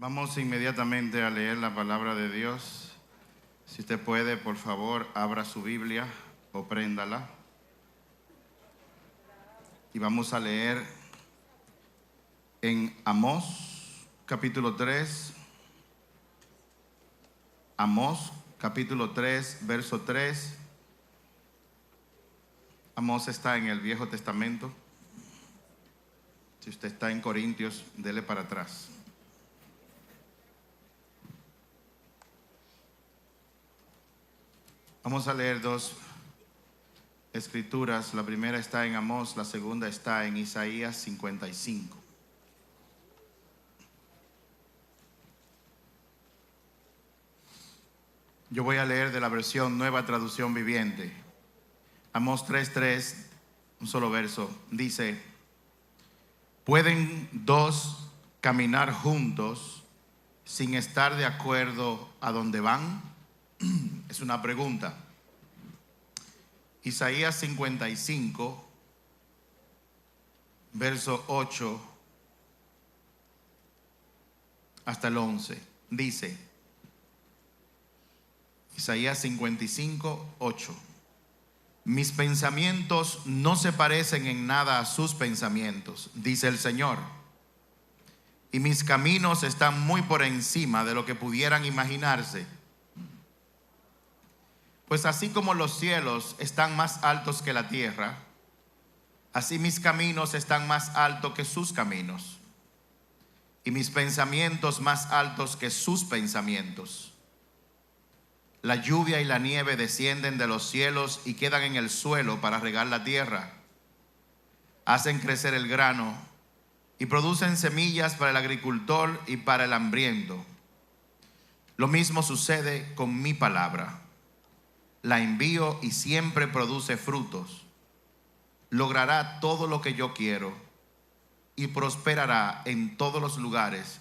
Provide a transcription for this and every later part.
Vamos inmediatamente a leer la palabra de Dios. Si usted puede, por favor, abra su Biblia o préndala. Y vamos a leer en Amós, capítulo 3. Amós, capítulo 3, verso 3. Amós está en el Viejo Testamento. Si usted está en Corintios, dele para atrás. Vamos a leer dos escrituras. La primera está en Amós, la segunda está en Isaías 55. Yo voy a leer de la versión Nueva Traducción Viviente. Amós 3:3, un solo verso, dice: ¿pueden dos caminar juntos sin estar de acuerdo a dónde van? Es una pregunta. Isaías 55, verso 8 hasta el 11, dice, Isaías 55, 8: mis pensamientos no se parecen en nada a sus pensamientos, dice el Señor, y mis caminos están muy por encima de lo que pudieran imaginarse. Pues así como los cielos están más altos que la tierra, así mis caminos están más altos que sus caminos, y mis pensamientos más altos que sus pensamientos. La lluvia y la nieve descienden de los cielos y quedan en el suelo para regar la tierra. Hacen crecer el grano y producen semillas para el agricultor y para el hambriento. Lo mismo sucede con mi palabra. La envío y siempre produce frutos. Logrará todo lo que yo quiero y prosperará en todos los lugares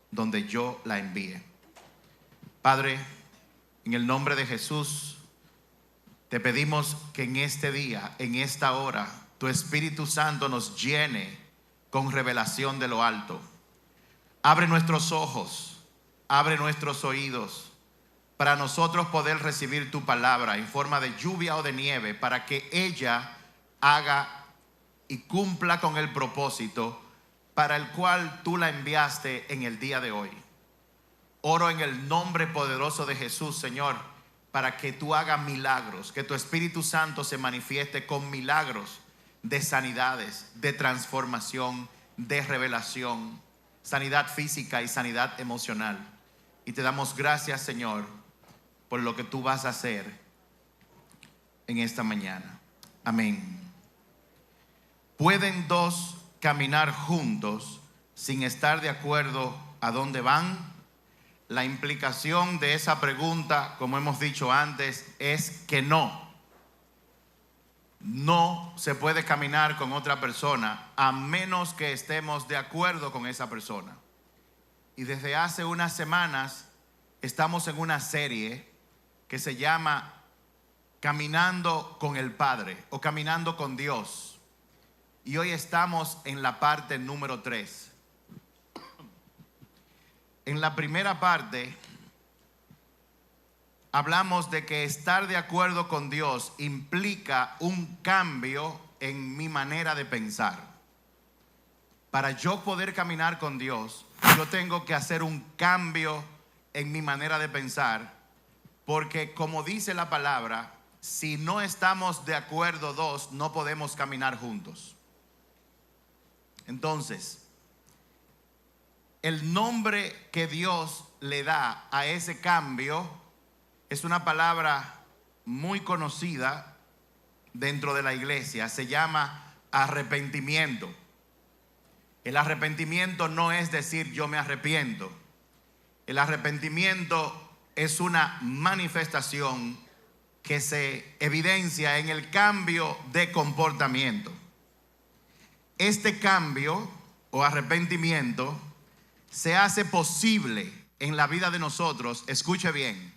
donde yo la envíe. Padre, en el nombre de Jesús, te pedimos que en este día, en esta hora, tu Espíritu Santo nos llene con revelación de lo alto. Abre nuestros ojos, abre nuestros oídos, para nosotros poder recibir tu palabra en forma de lluvia o de nieve, para que ella haga y cumpla con el propósito para el cual tú la enviaste en el día de hoy. Oro en el nombre poderoso de Jesús, Señor, para que tú hagas milagros, que tu Espíritu Santo se manifieste con milagros de sanidades, de transformación, de revelación, sanidad física y sanidad emocional. Y te damos gracias, Señor, por lo que tú vas a hacer en esta mañana. Amén. ¿Pueden dos caminar juntos sin estar de acuerdo a dónde van? La implicación de esa pregunta, como hemos dicho antes, es que no se puede caminar con otra persona a menos que estemos de acuerdo con esa persona. Y desde hace unas semanas estamos en una serie que se llama Caminando con el Padre o Caminando con Dios. Y hoy estamos en la parte número 3. En la primera parte hablamos de que estar de acuerdo con Dios implica un cambio en mi manera de pensar. Para yo poder caminar con Dios, yo tengo que hacer un cambio en mi manera de pensar, porque como dice la palabra, si no estamos de acuerdo dos, no podemos caminar juntos. Entonces, el nombre que Dios le da a ese cambio es una palabra muy conocida dentro de la iglesia. Se llama arrepentimiento. El arrepentimiento no es decir yo me arrepiento. El arrepentimiento es una manifestación que se evidencia en el cambio de comportamiento. Este cambio o arrepentimiento se hace posible en la vida de nosotros. Escuche bien,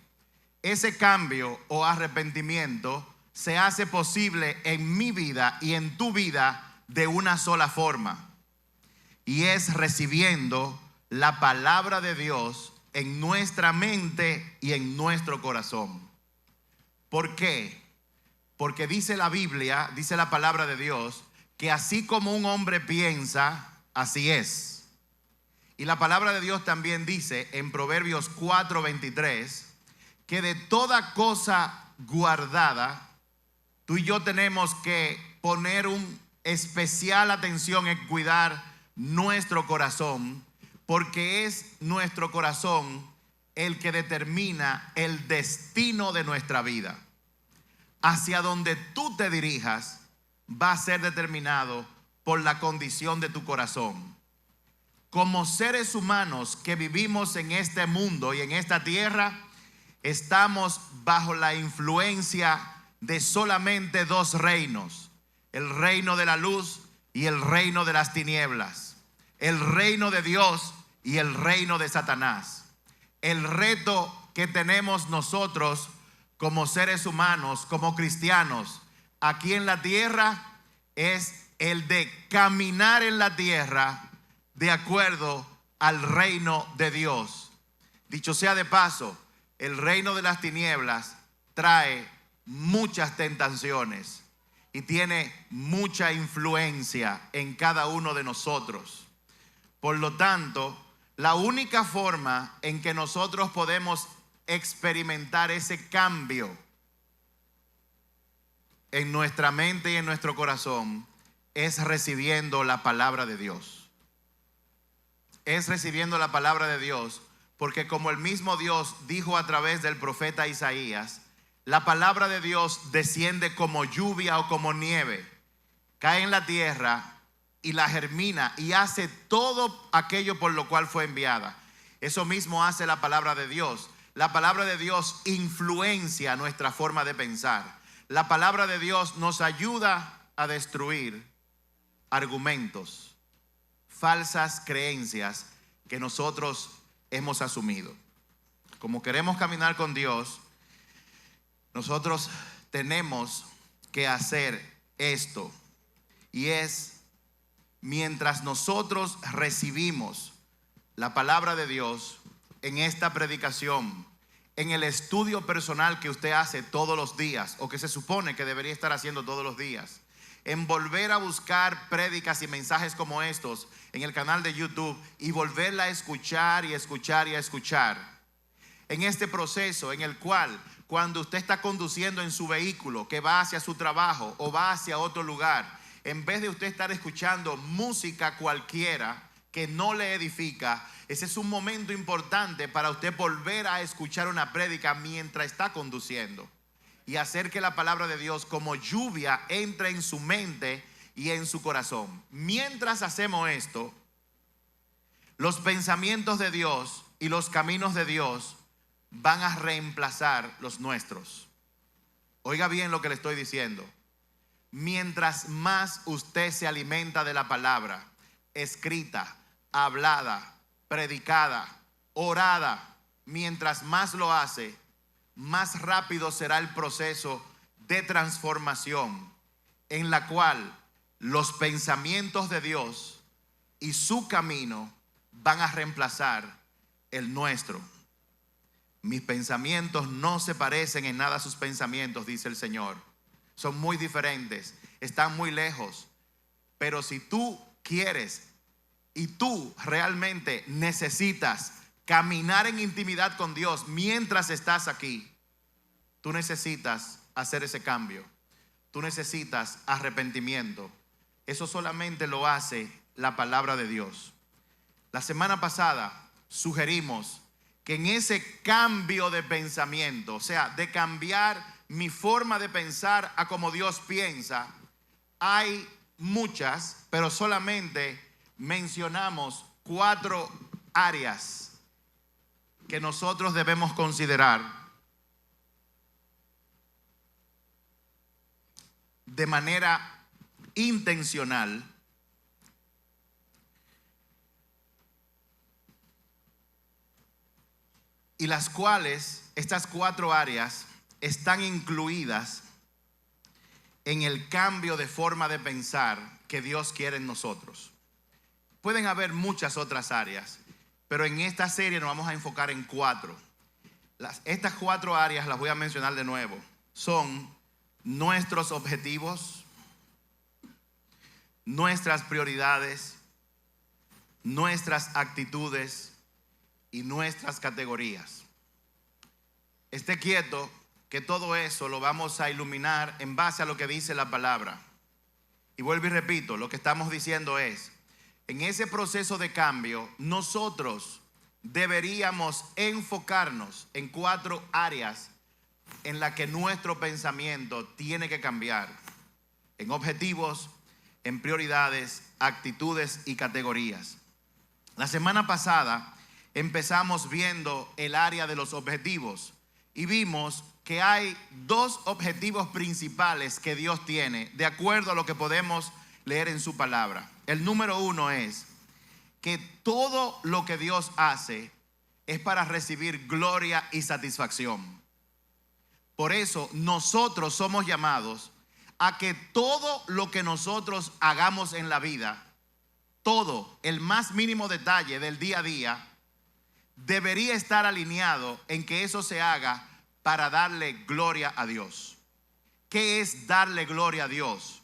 ese cambio o arrepentimiento se hace posible en mi vida y en tu vida de una sola forma, y es recibiendo la palabra de Dios en nuestra mente y en nuestro corazón. ¿Por qué? Porque dice la Biblia, dice la palabra de Dios, que así como un hombre piensa, así es. Y la palabra de Dios también dice en Proverbios 4:23 que de toda cosa guardada, tú y yo tenemos que poner un especial atención en cuidar nuestro corazón, porque es nuestro corazón el que determina el destino de nuestra vida. Hacia donde tú te dirijas va a ser determinado por la condición de tu corazón. Como seres humanos que vivimos en este mundo y en esta tierra, estamos bajo la influencia de solamente dos reinos: el reino de la luz y el reino de las tinieblas, el reino de Dios y el reino de Satanás. El reto que tenemos nosotros como seres humanos, como cristianos, aquí en la tierra, es el de caminar en la tierra de acuerdo al reino de Dios. Dicho sea de paso, el reino de las tinieblas trae muchas tentaciones y tiene mucha influencia en cada uno de nosotros. Por lo tanto, la única forma en que nosotros podemos experimentar ese cambio en nuestra mente y en nuestro corazón es recibiendo la palabra de Dios. Es recibiendo la palabra de Dios, porque como el mismo Dios dijo a través del profeta Isaías, la palabra de Dios desciende como lluvia o como nieve, cae en la tierra y la germina y hace todo aquello por lo cual fue enviada. Eso mismo hace la palabra de Dios. La palabra de Dios influencia nuestra forma de pensar. La palabra de Dios nos ayuda a destruir argumentos, falsas creencias que nosotros hemos asumido. Como queremos caminar con Dios, nosotros tenemos que hacer esto, y es mientras nosotros recibimos la palabra de Dios en esta predicación, en el estudio personal que usted hace todos los días, o que se supone que debería estar haciendo todos los días, en volver a buscar prédicas y mensajes como estos en el canal de YouTube y volverla a escuchar y escuchar y a escuchar. En este proceso en el cual, cuando usted está conduciendo en su vehículo que va hacia su trabajo o va hacia otro lugar, en vez de usted estar escuchando música cualquiera que no le edifica, ese es un momento importante para usted volver a escuchar una prédica mientras está conduciendo y hacer que la palabra de Dios como lluvia entre en su mente y en su corazón. Mientras hacemos esto, los pensamientos de Dios y los caminos de Dios van a reemplazar los nuestros. Oiga bien lo que le estoy diciendo. Mientras más usted se alimenta de la palabra escrita, hablada, predicada, orada, mientras más lo hace, más rápido será el proceso de transformación en la cual los pensamientos de Dios y su camino van a reemplazar el nuestro. Mis pensamientos no se parecen en nada a sus pensamientos, dice el Señor. Son muy diferentes, están muy lejos. Pero si tú quieres y tú realmente necesitas caminar en intimidad con Dios mientras estás aquí, tú necesitas hacer ese cambio. Tú necesitas arrepentimiento. Eso solamente lo hace la palabra de Dios. La semana pasada sugerimos que en ese cambio de pensamiento, o sea, de cambiar mi forma de pensar a como Dios piensa, hay muchas, pero solamente mencionamos 4 áreas que nosotros debemos considerar de manera intencional y las cuales, estas 4 áreas, están incluidas en el cambio de forma de pensar que Dios quiere en nosotros. Pueden haber muchas otras áreas, pero en esta serie nos vamos a enfocar en 4. Estas 4 áreas las voy a mencionar de nuevo. Son nuestros objetivos, nuestras prioridades, nuestras actitudes y nuestras categorías. Esté quieto, que todo eso lo vamos a iluminar en base a lo que dice la palabra. Y vuelvo y repito, lo que estamos diciendo es, en ese proceso de cambio, nosotros deberíamos enfocarnos en 4 áreas en las que nuestro pensamiento tiene que cambiar. En objetivos, en prioridades, actitudes y categorías. La semana pasada empezamos viendo el área de los objetivos y vimos que hay 2 objetivos principales que Dios tiene, de acuerdo a lo que podemos leer en su palabra. El número 1 es que todo lo que Dios hace es para recibir gloria y satisfacción. Por eso nosotros somos llamados a que todo lo que nosotros hagamos en la vida, todo, el más mínimo detalle del día a día, debería estar alineado en que eso se haga para darle gloria a Dios. ¿Qué es darle gloria a Dios?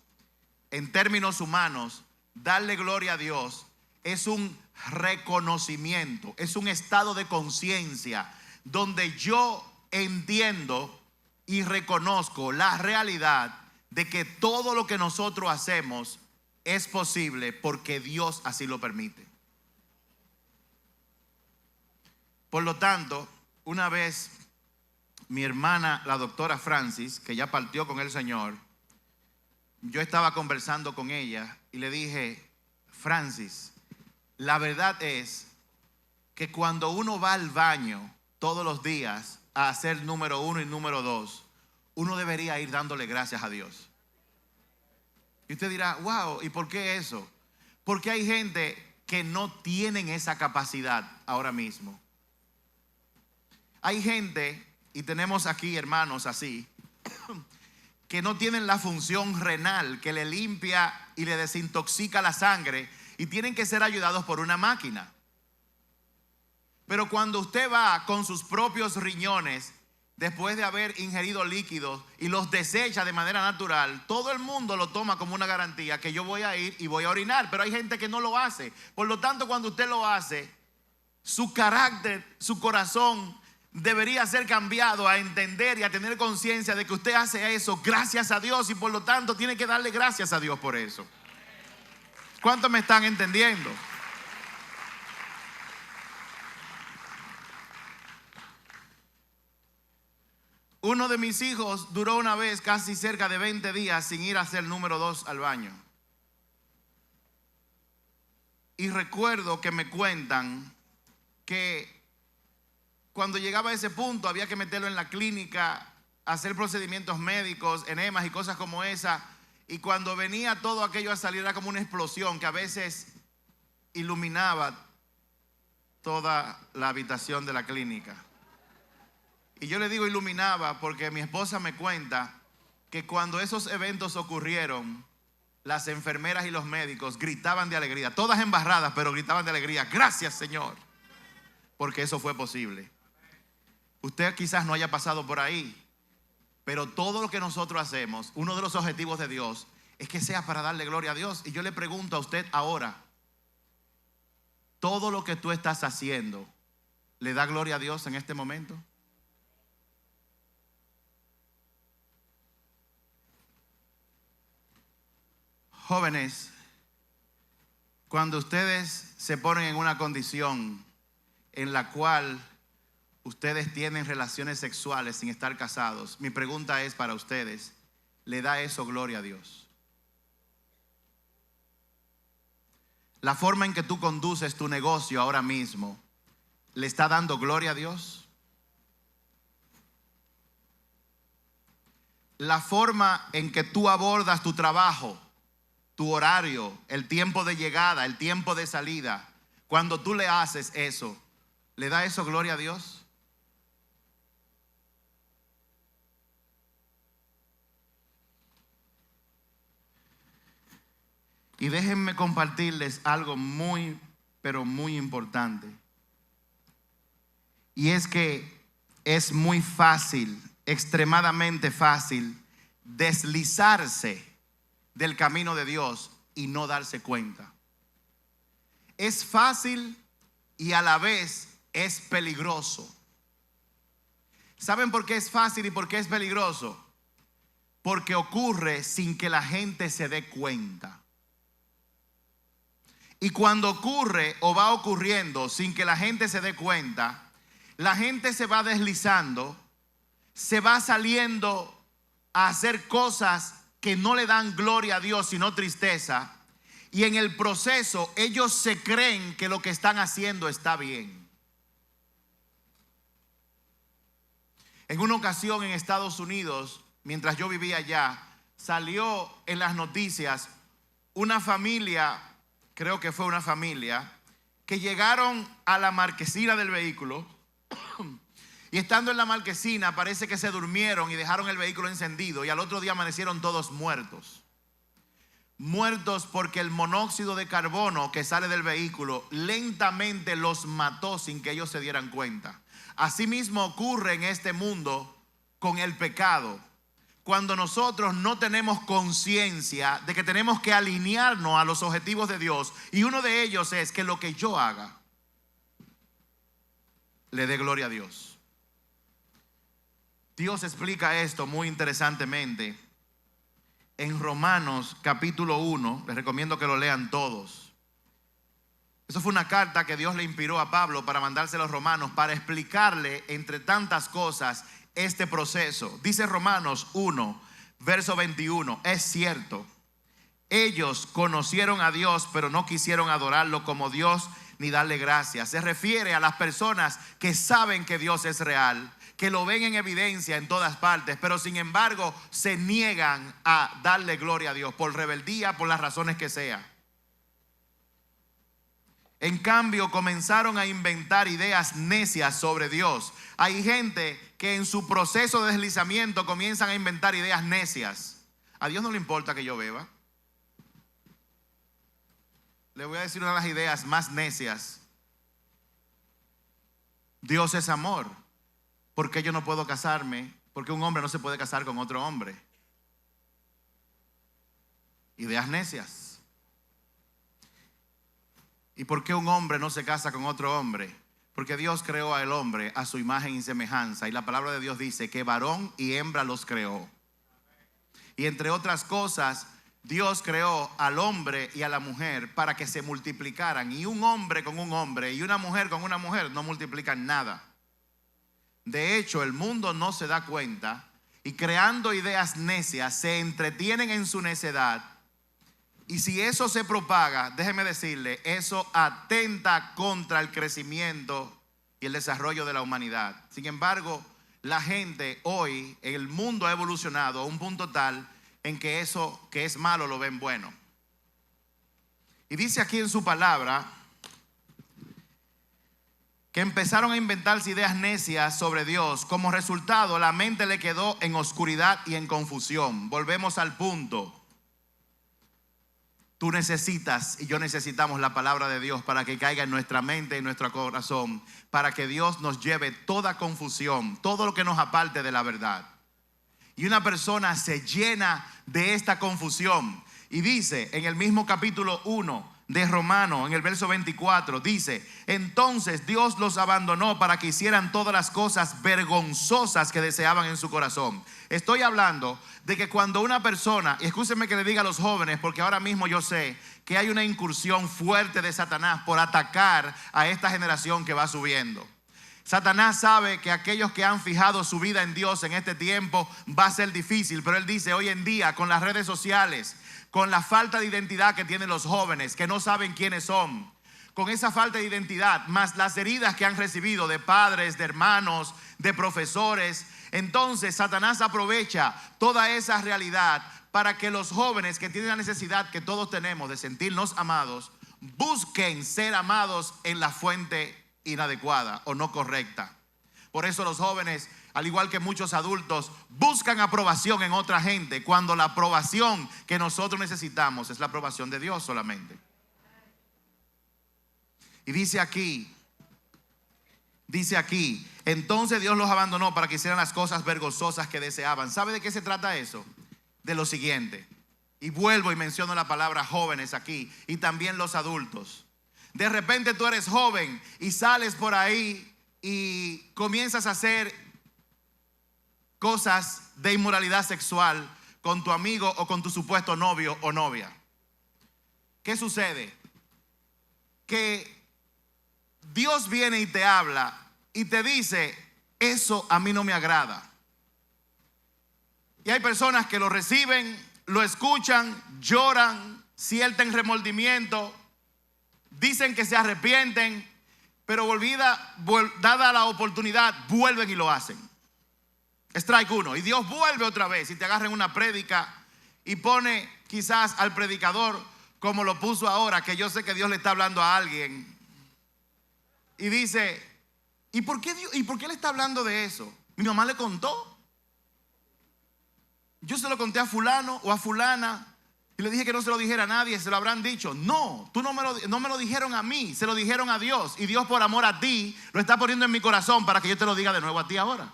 En términos humanos, darle gloria a Dios es un reconocimiento, es un estado de conciencia donde yo entiendo y reconozco la realidad de que todo lo que nosotros hacemos es posible porque Dios así lo permite. Por lo tanto, una vez mi hermana, la doctora Francis, que ya partió con el Señor, yo estaba conversando con ella y le dije, Francis, la verdad es que cuando uno va al baño todos los días a hacer número 1 y número 2, uno debería ir dándole gracias a Dios. Y usted dirá, wow, ¿y por qué eso? Porque hay gente que no tienen esa capacidad ahora mismo. Hay gente, y tenemos aquí hermanos así, que no tienen la función renal que le limpia y le desintoxica la sangre y tienen que ser ayudados por una máquina. Pero cuando usted va con sus propios riñones, después de haber ingerido líquidos y los desecha de manera natural, todo el mundo lo toma como una garantía que yo voy a ir y voy a orinar, pero hay gente que no lo hace. Por lo tanto, cuando usted lo hace, su carácter, su corazón debería ser cambiado a entender y a tener conciencia de que usted hace eso gracias a Dios y por lo tanto tiene que darle gracias a Dios por eso. ¿Cuántos me están entendiendo? Uno de mis hijos duró una vez casi cerca de 20 días sin ir a hacer número 2 al baño. Y recuerdo que me cuentan que cuando llegaba a ese punto había que meterlo en la clínica, hacer procedimientos médicos, enemas y cosas como esa. Y cuando venía todo aquello a salir era como una explosión que a veces iluminaba toda la habitación de la clínica. Y yo le digo iluminaba porque mi esposa me cuenta que cuando esos eventos ocurrieron, las enfermeras y los médicos gritaban de alegría, todas embarradas, pero gritaban de alegría, gracias Señor, porque eso fue posible. Usted quizás no haya pasado por ahí, pero todo lo que nosotros hacemos, uno de los objetivos de Dios es que sea para darle gloria a Dios. Y yo le pregunto a usted ahora, ¿todo lo que tú estás haciendo le da gloria a Dios en este momento? Jóvenes, cuando ustedes se ponen en una condición en la cual ustedes tienen relaciones sexuales sin estar casados, mi pregunta es para ustedes, ¿le da eso gloria a Dios? La forma en que tú conduces tu negocio ahora mismo, ¿le está dando gloria a Dios? La forma en que tú abordas tu trabajo, tu horario, el tiempo de llegada, el tiempo de salida, cuando tú le haces eso, ¿le da eso gloria a Dios? Y déjenme compartirles algo muy, pero muy importante. Y es que es muy fácil, extremadamente fácil, deslizarse del camino de Dios y no darse cuenta. Es fácil y a la vez es peligroso. ¿Saben por qué es fácil y por qué es peligroso? Porque ocurre sin que la gente se dé cuenta. Y cuando ocurre o va ocurriendo sin que la gente se dé cuenta, la gente se va deslizando, se va saliendo a hacer cosas que no le dan gloria a Dios, sino tristeza. Y en el proceso ellos se creen que lo que están haciendo está bien. En una ocasión en Estados Unidos, mientras yo vivía allá, salió en las noticias una familia, creo que fue una familia, que llegaron a la marquesina del vehículo y estando en la marquesina parece que se durmieron y dejaron el vehículo encendido y al otro día amanecieron todos muertos. Muertos porque el monóxido de carbono que sale del vehículo lentamente los mató sin que ellos se dieran cuenta. Asimismo ocurre en este mundo con el pecado. Cuando nosotros no tenemos conciencia de que tenemos que alinearnos a los objetivos de Dios, y uno de ellos es que lo que yo haga le dé gloria a Dios. Dios explica esto muy interesantemente en Romanos capítulo 1. Les recomiendo que lo lean todos. Eso fue una carta que Dios le inspiró a Pablo para mandársela a los romanos, para explicarle entre tantas cosas este proceso. Dice Romanos 1, verso 21, es cierto, ellos conocieron a Dios, pero no quisieron adorarlo como Dios ni darle gracias. Se refiere a las personas que saben que Dios es real, que lo ven en evidencia en todas partes, pero sin embargo se niegan a darle gloria a Dios por rebeldía, por las razones que sea. En cambio, comenzaron a inventar ideas necias sobre Dios. Hay gente que en su proceso de deslizamiento comienzan a inventar ideas necias. A Dios no le importa que yo beba. Le voy a decir una de las ideas más necias. Dios es amor. ¿Por qué yo no puedo casarme? Porque un hombre no se puede casar con otro hombre. Ideas necias. ¿Y por qué un hombre no se casa con otro hombre? Porque Dios creó al hombre a su imagen y semejanza. Y la palabra de Dios dice que varón y hembra los creó. Y entre otras cosas, Dios creó al hombre y a la mujer para que se multiplicaran. Y un hombre con un hombre y una mujer con una mujer no multiplican nada. De hecho, el mundo no se da cuenta y creando ideas necias se entretienen en su necedad. Y si eso se propaga, déjeme decirle, eso atenta contra el crecimiento y el desarrollo de la humanidad. Sin embargo, la gente hoy, el mundo ha evolucionado a un punto tal en que eso que es malo lo ven bueno. Y dice aquí en su palabra que empezaron a inventarse ideas necias sobre Dios. Como resultado, la mente le quedó en oscuridad y en confusión. Volvemos al punto. Tú necesitas y yo necesitamos la palabra de Dios para que caiga en nuestra mente y en nuestro corazón, para que Dios nos lleve toda confusión, todo lo que nos aparte de la verdad. Y una persona se llena de esta confusión y dice en el mismo capítulo 1 de Romanos, en el verso 24, dice: entonces Dios los abandonó para que hicieran todas las cosas vergonzosas que deseaban en su corazón. Estoy hablando de que cuando una persona, y escúchenme que le diga a los jóvenes, porque ahora mismo yo sé que hay una incursión fuerte de Satanás por atacar a esta generación que va subiendo. Satanás sabe que aquellos que han fijado su vida en Dios en este tiempo va a ser difícil, pero él dice hoy en día con las redes sociales, con la falta de identidad que tienen los jóvenes, que no saben quiénes son, con esa falta de identidad, más las heridas que han recibido de padres, de hermanos, de profesores, entonces Satanás aprovecha toda esa realidad para que los jóvenes que tienen la necesidad que todos tenemos de sentirnos amados, busquen ser amados en la fuente inadecuada o no correcta. Por eso los jóvenes, al igual que muchos adultos, buscan aprobación en otra gente, cuando la aprobación que nosotros necesitamos es la aprobación de Dios solamente. Y dice aquí Dice aquí, entonces Dios los abandonó para que hicieran las cosas vergonzosas que deseaban. ¿Sabe de qué se trata eso? De lo siguiente. Y vuelvo y menciono la palabra jóvenes aquí, y también los adultos. De repente tú eres joven y sales por ahí y comienzas a hacer cosas de inmoralidad sexual con tu amigo o con tu supuesto novio o novia. ¿Qué sucede? Que Dios viene y te habla y te dice, eso a mí no me agrada. Y hay personas que lo reciben, lo escuchan, lloran, sienten remordimiento, dicen que se arrepienten, pero dada la oportunidad, vuelven y lo hacen. Strike 1. Y Dios vuelve otra vez y te agarra en una prédica y pone quizás al predicador como lo puso ahora, que yo sé que Dios le está hablando a alguien. Y dice, ¿y por qué le está hablando de eso? Mi mamá le contó. Yo se lo conté a fulano o a fulana y le dije que no se lo dijera a nadie, se lo habrán dicho. No, no me lo dijeron a mí, se lo dijeron a Dios. Y Dios, por amor a ti, lo está poniendo en mi corazón para que yo te lo diga de nuevo a ti ahora.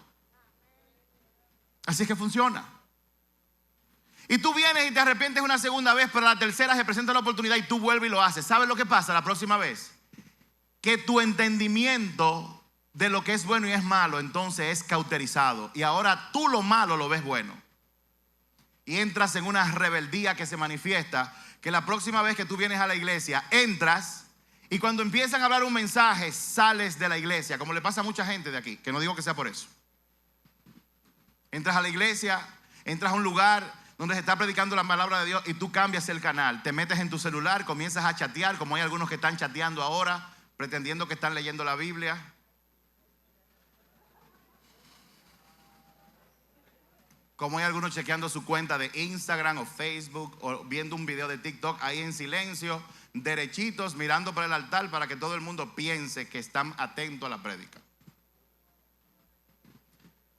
Así es que funciona. Y tú vienes y te arrepientes una segunda vez, pero la tercera se presenta la oportunidad y tú vuelves y lo haces. ¿Sabes lo que pasa la próxima vez? Que tu entendimiento de lo que es bueno y es malo entonces es cauterizado. Y ahora tú lo malo lo ves bueno. Y entras en una rebeldía que se manifiesta, que la próxima vez que tú vienes a la iglesia, entras y cuando empiezan a hablar un mensaje, sales de la iglesia, como le pasa a mucha gente de aquí, que no digo que sea por eso. Entras a la iglesia, entras a un lugar donde se está predicando la palabra de Dios y tú cambias el canal, te metes en tu celular, comienzas a chatear, como hay algunos que están chateando ahora, pretendiendo que están leyendo la Biblia. Como hay algunos chequeando su cuenta de Instagram o Facebook o viendo un video de TikTok ahí en silencio, derechitos, mirando para el altar para que todo el mundo piense que están atentos a la prédica.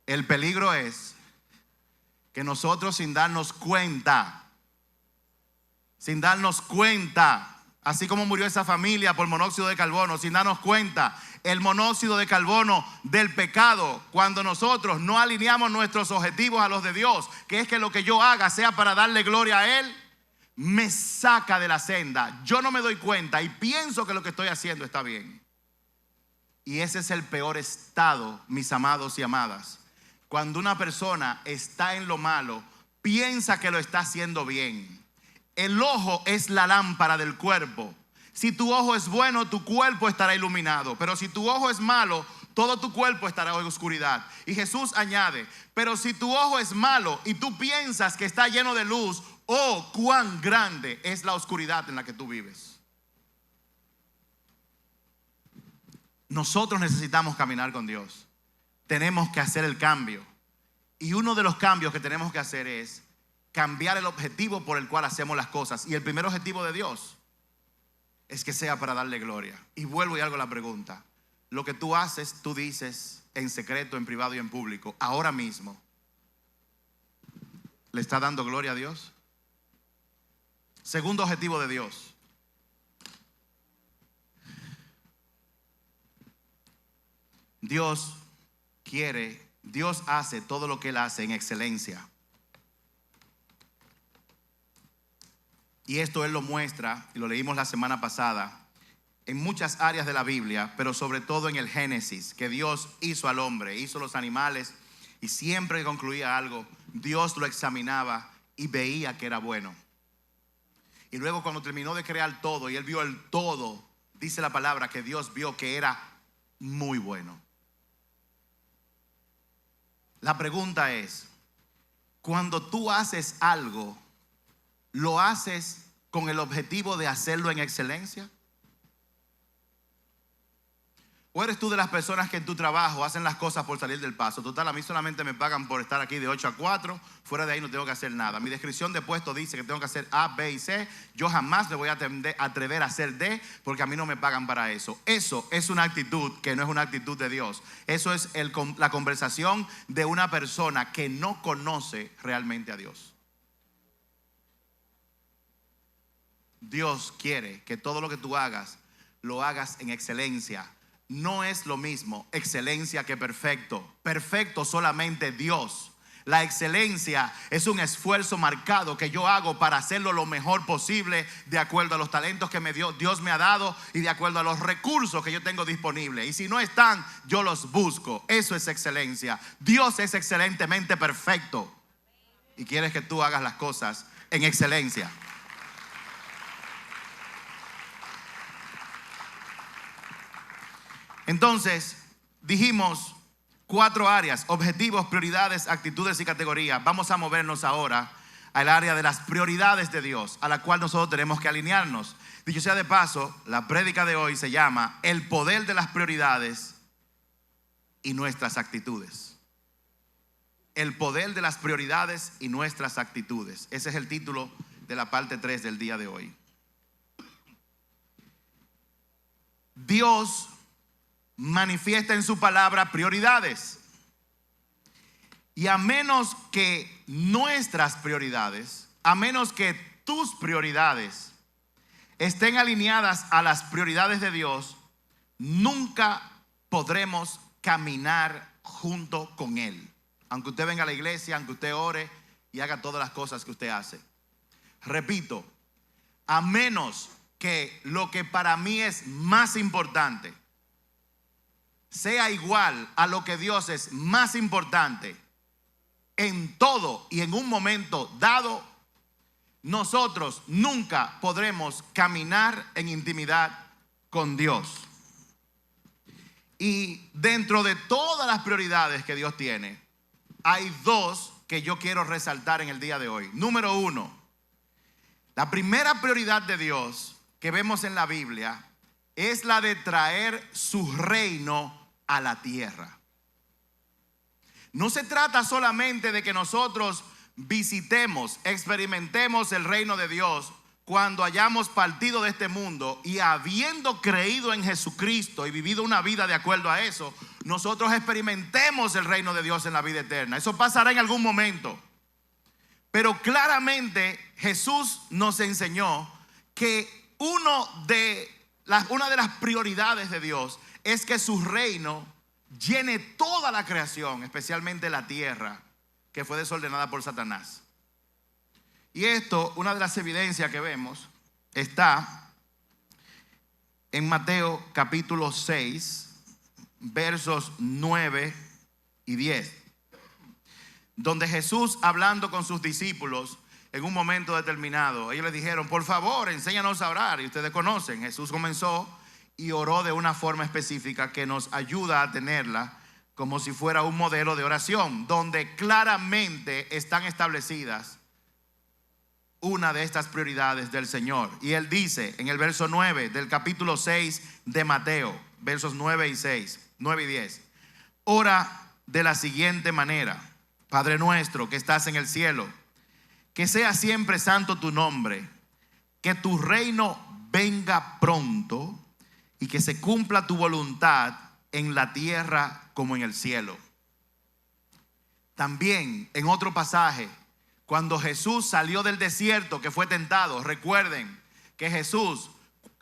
El peligro es que nosotros sin darnos cuenta, así como murió esa familia por monóxido de carbono, sin darnos cuenta, el monóxido de carbono del pecado, cuando nosotros no alineamos nuestros objetivos a los de Dios, que es que lo que yo haga sea para darle gloria a Él, me saca de la senda. Yo no me doy cuenta y pienso que lo que estoy haciendo está bien. Y ese es el peor estado, mis amados y amadas. Cuando una persona está en lo malo, piensa que lo está haciendo bien. El ojo es la lámpara del cuerpo. Si tu ojo es bueno, tu cuerpo estará iluminado. Pero si tu ojo es malo, todo tu cuerpo estará en oscuridad. Y Jesús añade, pero si tu ojo es malo y tú piensas que está lleno de luz, oh, cuán grande es la oscuridad en la que tú vives. Nosotros necesitamos caminar con Dios. Tenemos que hacer el cambio. Y uno de los cambios que tenemos que hacer es cambiar el objetivo por el cual hacemos las cosas. Y el primer objetivo de Dios es que sea para darle gloria. Y vuelvo y hago la pregunta. Lo que tú haces, tú dices en secreto, en privado y en público, ahora mismo, ¿le está dando gloria a Dios? Segundo objetivo de Dios. Dios hace todo lo que Él hace en excelencia. Y esto Él lo muestra, y lo leímos la semana pasada, en muchas áreas de la Biblia, pero sobre todo en el Génesis, que Dios hizo al hombre, hizo los animales, y siempre que concluía algo, Dios lo examinaba y veía que era bueno. Y luego cuando terminó de crear todo, y Él vio el todo, dice la palabra que Dios vio que era muy bueno. La pregunta es, cuando tú haces algo, ¿lo haces con el objetivo de hacerlo en excelencia? ¿O eres tú de las personas que en tu trabajo hacen las cosas por salir del paso? Total, a mí solamente me pagan por estar aquí de 8 a 4, fuera de ahí no tengo que hacer nada. Mi descripción de puesto dice que tengo que hacer A, B y C. Yo jamás me voy a atrever a hacer D porque a mí no me pagan para eso. Eso es una actitud que no es una actitud de Dios. Eso es la conversación de una persona que no conoce realmente a Dios. Dios quiere que todo lo que tú hagas, lo hagas en excelencia. no es lo mismo excelencia que perfecto. Perfecto solamente Dios. La excelencia es un esfuerzo marcado que yo hago para hacerlo lo mejor posible de acuerdo a los talentos que Dios me ha dado y de acuerdo a los recursos que yo tengo disponibles. Y si no están, yo los busco. Eso es excelencia. Dios es excelentemente perfecto y quiere que tú hagas las cosas en excelencia. Entonces, dijimos 4 áreas: objetivos, prioridades, actitudes y categorías. Vamos a movernos ahora al área de las prioridades de Dios, a la cual nosotros tenemos que alinearnos. Dicho sea de paso, la prédica de hoy se llama El poder de las prioridades y nuestras actitudes. El poder de las prioridades y nuestras actitudes. Ese es el título de la parte 3 del día de hoy. Dios manifiesta en su palabra prioridades. Y a menos que nuestras prioridades, a menos que tus prioridades estén alineadas a las prioridades de Dios, nunca podremos caminar junto con Él. Aunque usted venga a la iglesia, aunque usted ore y haga todas las cosas que usted hace. Repito, a menos que lo que para mí es más importante sea igual a lo que Dios es más importante en todo y en un momento dado, nosotros nunca podremos caminar en intimidad con Dios. Y dentro de todas las prioridades que Dios tiene, hay 2 que yo quiero resaltar en el día de hoy. Número 1, la primera prioridad de Dios que vemos en la Biblia es la de traer su reino a la tierra. No se trata solamente de que nosotros visitemos, experimentemos el reino de Dios cuando hayamos partido de este mundo y habiendo creído en Jesucristo y vivido una vida de acuerdo a eso, nosotros experimentemos el reino de Dios en la vida eterna. Eso pasará en algún momento. Pero claramente Jesús nos enseñó que una de las prioridades de Dios es que su reino llene toda la creación, especialmente la tierra, que fue desordenada por Satanás. Y esto, una de las evidencias que vemos, está en Mateo capítulo 6, versos 9 y 10, donde Jesús, hablando con sus discípulos en un momento determinado, ellos le dijeron: por favor, enséñanos a orar. Y ustedes conocen, Jesús comenzó y oró de una forma específica que nos ayuda a tenerla como si fuera un modelo de oración, donde claramente están establecidas una de estas prioridades del Señor. Y Él dice en el verso 9 del capítulo 6 de Mateo, versos 9 y 10, ora de la siguiente manera: Padre nuestro que estás en el cielo, que sea siempre santo tu nombre, que tu reino venga pronto y que se cumpla tu voluntad en la tierra como en el cielo. También en otro pasaje, cuando Jesús salió del desierto, que fue tentado, recuerden que Jesús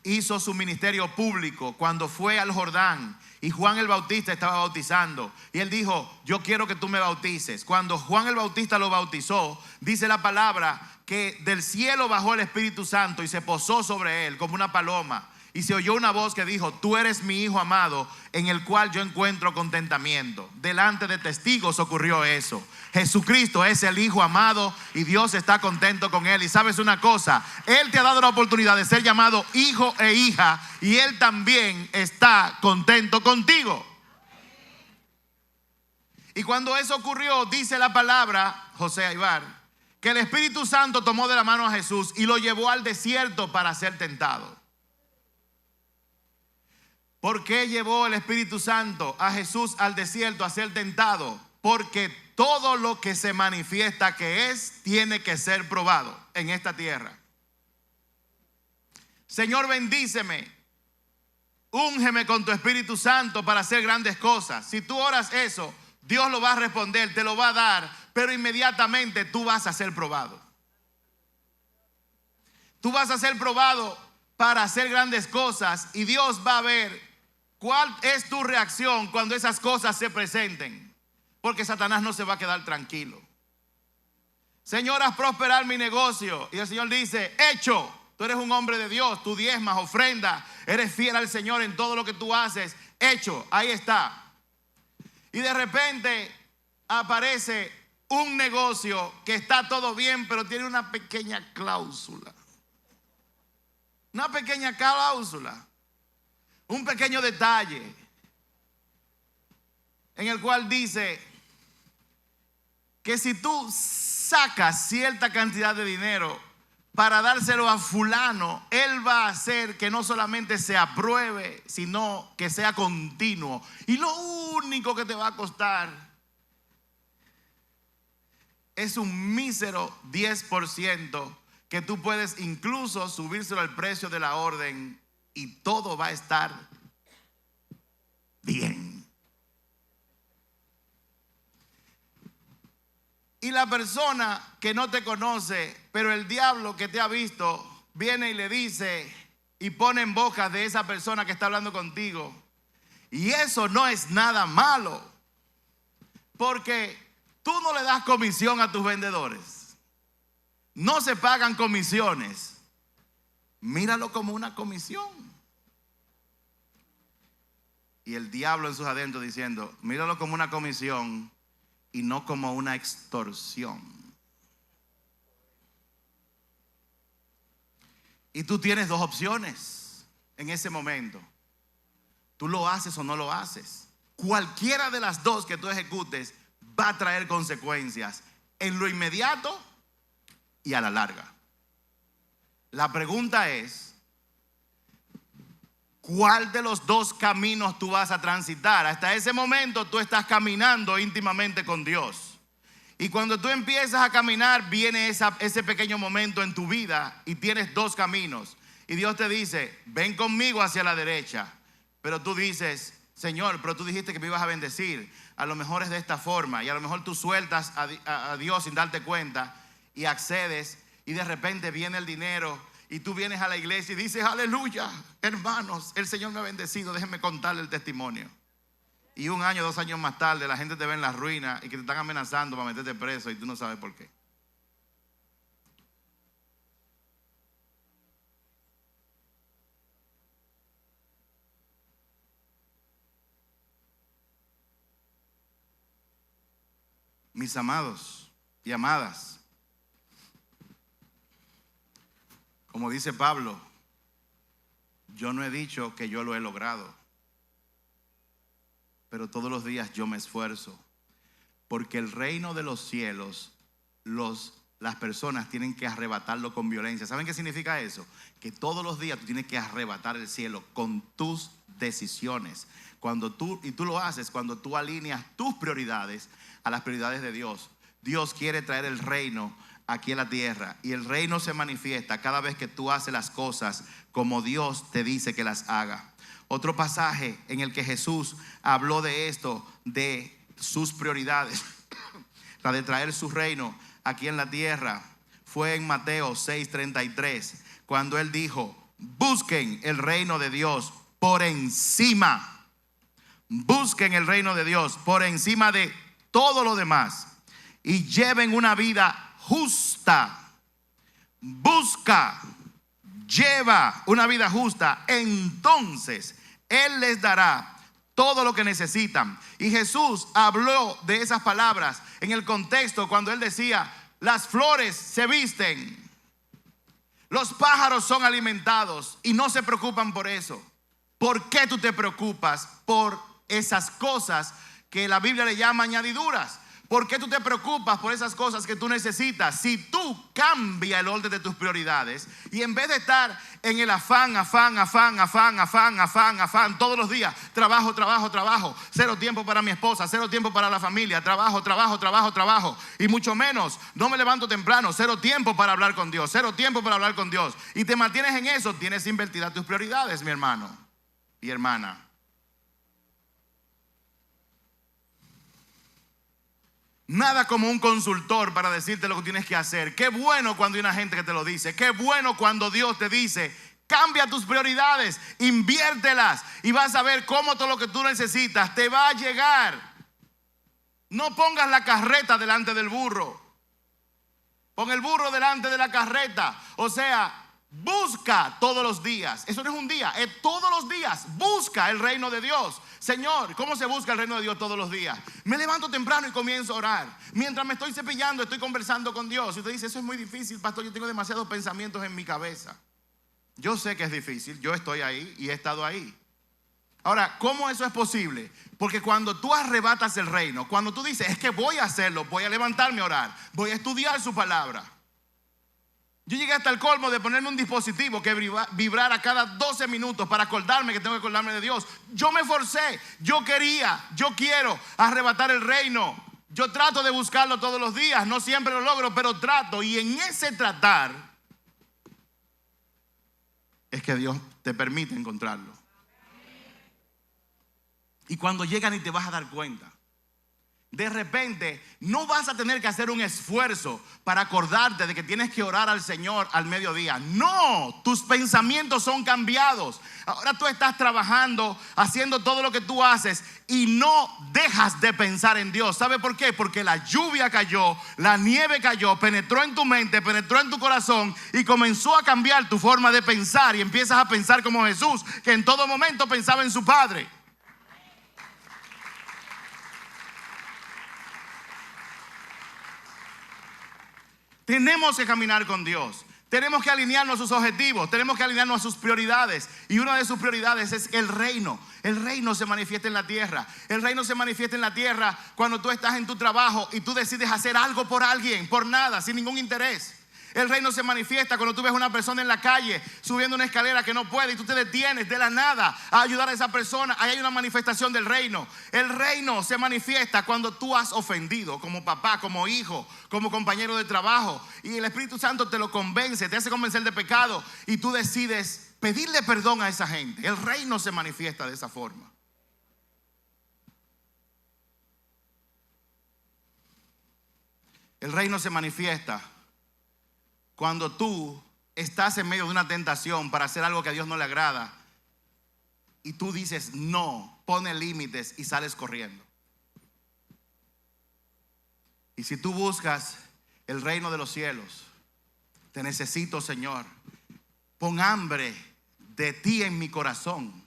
hizo su ministerio público cuando fue al Jordán y Juan el Bautista estaba bautizando, y él dijo: yo quiero que tú me bautices. Cuando Juan el Bautista lo bautizó, dice la palabra que del cielo bajó el Espíritu Santo y se posó sobre él como una paloma. Y se oyó una voz que dijo: tú eres mi hijo amado, en el cual yo encuentro contentamiento. Delante de testigos ocurrió eso. Jesucristo es el hijo amado y Dios está contento con él. Y sabes una cosa, Él te ha dado la oportunidad de ser llamado hijo e hija, y Él también está contento contigo. Y cuando eso ocurrió, dice la palabra, José Aybar, que el Espíritu Santo tomó de la mano a Jesús y lo llevó al desierto para ser tentado. ¿Por qué llevó el Espíritu Santo a Jesús al desierto a ser tentado? Porque todo lo que se manifiesta que es, tiene que ser probado en esta tierra. Señor, bendíceme, úngeme con tu Espíritu Santo para hacer grandes cosas. Si tú oras eso, Dios lo va a responder, te lo va a dar, pero inmediatamente tú vas a ser probado. Tú vas a ser probado para hacer grandes cosas, y Dios va a ver ¿Cuál es tu reacción cuando esas cosas se presenten? Porque Satanás no se va a quedar tranquilo. Señor, haz prosperar mi negocio. Y el Señor dice, hecho. Tú eres un hombre de Dios, tú diezmas, ofrenda, eres fiel al Señor en todo lo que tú haces. Hecho, ahí está. Y de repente aparece un negocio que está todo bien, pero tiene una pequeña cláusula. Una pequeña cláusula. Un pequeño detalle en el cual dice que si tú sacas cierta cantidad de dinero para dárselo a fulano, él va a hacer que no solamente se apruebe, sino que sea continuo. Y lo único que te va a costar es un mísero 10% que tú puedes incluso subírselo al precio de la orden y todo va a estar bien. Y la persona que no te conoce, pero el diablo que te ha visto, viene y le dice y pone en boca de esa persona que está hablando contigo. Y eso no es nada malo, porque tú no le das comisión a tus vendedores. No se pagan comisiones. Míralo como una comisión. Y el diablo en sus adentros diciendo, míralo como una comisión y no como una extorsión. Y tú tienes dos opciones en ese momento. Tú lo haces o no lo haces. Cualquiera de las dos que tú ejecutes va a traer consecuencias en lo inmediato y a la larga. La pregunta es, ¿cuál de los dos caminos tú vas a transitar? Hasta ese momento tú estás caminando íntimamente con Dios. Y cuando tú empiezas a caminar, viene ese pequeño momento en tu vida y tienes dos caminos. Y Dios te dice, ven conmigo hacia la derecha. Pero tú dices, Señor, pero tú dijiste que me ibas a bendecir. A lo mejor es de esta forma. Y a lo mejor tú sueltas a Dios sin darte cuenta y accedes. Y de repente viene el dinero. Y tú vienes a la iglesia y dices, aleluya, hermanos, el Señor me ha bendecido, déjenme contarle el testimonio. Y 1 año, 2 años más tarde, la gente te ve en la ruina y que te están amenazando para meterte preso y tú no sabes por qué. Mis amados y amadas, como dice Pablo, yo no he dicho que yo lo he logrado, pero todos los días yo me esfuerzo, porque el reino de los cielos, las personas tienen que arrebatarlo con violencia. ¿Saben qué significa eso? Que todos los días tú tienes que arrebatar el cielo con tus decisiones. Y tú lo haces cuando tú alineas tus prioridades a las prioridades de Dios. Dios quiere traer el reino aquí en la tierra, y el reino se manifiesta cada vez que tú haces las cosas como Dios te dice que las haga. Otro pasaje en el que Jesús habló de esto, de sus prioridades, la de traer su reino aquí en la tierra, fue en Mateo 6:33, cuando él dijo, busquen el reino de Dios por encima, busquen el reino de Dios por encima de todo lo demás y lleven una vida justa. Busca, lleva una vida justa, entonces Él les dará todo lo que necesitan. Y Jesús habló de esas palabras en el contexto cuando Él decía, las flores se visten, los pájaros son alimentados y no se preocupan por eso. ¿Por qué tú te preocupas por esas cosas que la Biblia le llama añadiduras? ¿Por qué tú te preocupas por esas cosas que tú necesitas? Si tú cambias el orden de tus prioridades y en vez de estar en el afán todos los días, trabajo, cero tiempo para mi esposa, cero tiempo para la familia, trabajo, y mucho menos, no me levanto temprano, cero tiempo para hablar con Dios, y te mantienes en eso, tienes invertidas tus prioridades, mi hermano y hermana. Nada como un consultor para decirte lo que tienes que hacer. Qué bueno cuando hay una gente que te lo dice. Qué bueno cuando Dios te dice, cambia tus prioridades, inviértelas y vas a ver cómo todo lo que tú necesitas te va a llegar. No pongas la carreta delante del burro. Pon el burro delante de la carreta. O sea, busca todos los días. Eso no es un día, es todos los días. Busca el reino de Dios. Señor, ¿cómo se busca el reino de Dios todos los días? Me levanto temprano y comienzo a orar. Mientras me estoy cepillando, estoy conversando con Dios. Y usted dice, eso es muy difícil, pastor, yo tengo demasiados pensamientos en mi cabeza. Yo sé que es difícil, yo estoy ahí y he estado ahí. Ahora, ¿cómo eso es posible? Porque cuando tú arrebatas el reino, cuando tú dices, es que voy a hacerlo, voy a levantarme a orar, voy a estudiar su palabra. Yo llegué hasta el colmo de ponerme un dispositivo que vibrara cada 12 minutos para acordarme que tengo que acordarme de Dios. Yo me forcé, yo quiero arrebatar el reino. Yo trato de buscarlo todos los días, no siempre lo logro, pero trato. Y en ese tratar es que Dios te permite encontrarlo. Y cuando llegan y te vas a dar cuenta, de repente no vas a tener que hacer un esfuerzo para acordarte de que tienes que orar al Señor al mediodía. No, tus pensamientos son cambiados. Ahora tú estás trabajando, haciendo todo lo que tú haces y no dejas de pensar en Dios. ¿Sabe por qué? Porque la lluvia cayó, la nieve cayó, penetró en tu mente, penetró en tu corazón y comenzó a cambiar tu forma de pensar. Y empiezas a pensar como Jesús, que en todo momento pensaba en su Padre. Tenemos que caminar con Dios. Tenemos que alinearnos a sus objetivos. Tenemos que alinearnos a sus prioridades. Y una de sus prioridades es el reino. El reino se manifiesta en la tierra. El reino se manifiesta en la tierra cuando tú estás en tu trabajo y tú decides hacer algo por alguien, por nada, sin ningún interés. El reino se manifiesta cuando tú ves a una persona en la calle subiendo una escalera que no puede y tú te detienes de la nada a ayudar a esa persona. Ahí hay una manifestación del reino. El reino se manifiesta cuando tú has ofendido como papá, como hijo, como compañero de trabajo y el Espíritu Santo te lo convence, te hace convencer de pecado y tú decides pedirle perdón a esa gente. El reino se manifiesta de esa forma. El reino se manifiesta cuando tú estás en medio de una tentación para hacer algo que a Dios no le agrada y tú dices no, pones límites y sales corriendo. Y si tú buscas el reino de los cielos, te necesito, Señor. Pon hambre de ti en mi corazón.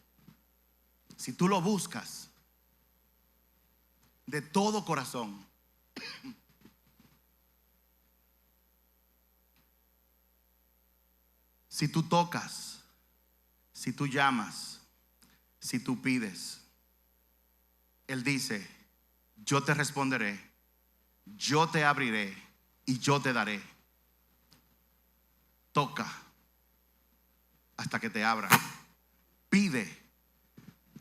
Si tú lo buscas de todo corazón, si tú tocas, si tú llamas, si tú pides, Él dice, yo te responderé, yo te abriré y yo te daré. Toca hasta que te abran. Pide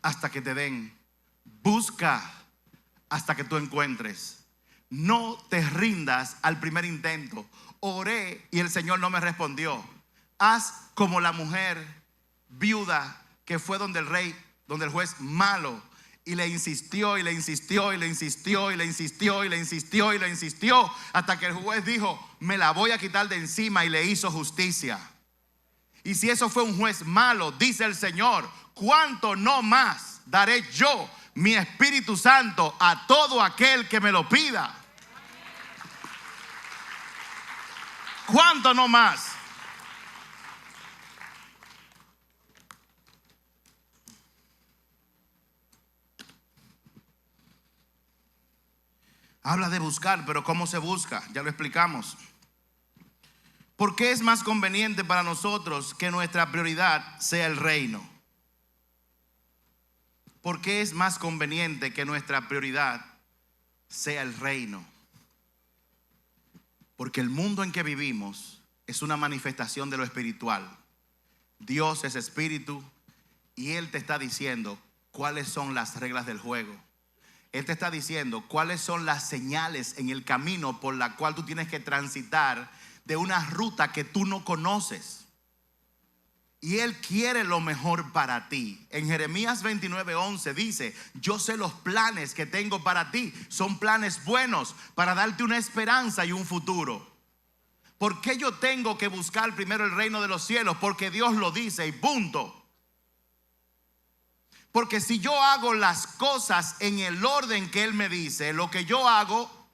hasta que te den. Busca hasta que tú encuentres. No te rindas al primer intento. Oré y el Señor no me respondió. Haz como la mujer viuda que fue donde el rey, donde el juez malo, y le insistió y le insistió y le insistió y le insistió y le insistió y le insistió hasta que el juez dijo, me la voy a quitar de encima, y le hizo justicia. Y si eso fue un juez malo, dice el Señor, ¿cuánto no más daré yo mi Espíritu Santo a todo aquel que me lo pida? ¿Cuánto no más? Habla de buscar, pero ¿cómo se busca? Ya lo explicamos. ¿Por qué es más conveniente para nosotros que nuestra prioridad sea el reino? ¿Por qué es más conveniente que nuestra prioridad sea el reino? Porque el mundo en que vivimos es una manifestación de lo espiritual. Dios es espíritu y Él te está diciendo cuáles son las reglas del juego. Él te está diciendo cuáles son las señales en el camino por la cual tú tienes que transitar de una ruta que tú no conoces. Y Él quiere lo mejor para ti. En Jeremías 29:11 dice, yo sé los planes que tengo para ti. Son planes buenos para darte una esperanza y un futuro. ¿Por qué yo tengo que buscar primero el reino de los cielos? Porque Dios lo dice y punto. Porque si yo hago las cosas en el orden que Él me dice, lo que yo hago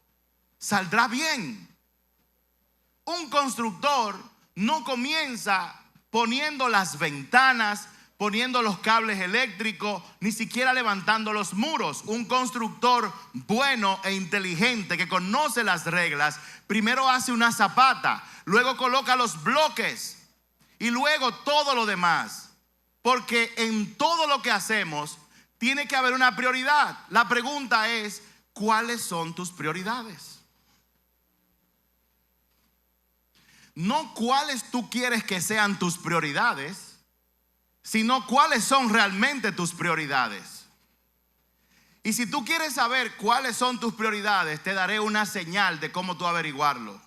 saldrá bien. Un constructor no comienza poniendo las ventanas, poniendo los cables eléctricos, ni siquiera levantando los muros. Un constructor bueno e inteligente que conoce las reglas, primero hace una zapata, luego coloca los bloques y luego todo lo demás. Porque en todo lo que hacemos tiene que haber una prioridad. La pregunta es, ¿cuáles son tus prioridades? No cuáles tú quieres que sean tus prioridades, sino cuáles son realmente tus prioridades. Y si tú quieres saber cuáles son tus prioridades, te daré una señal de cómo tú averiguarlo.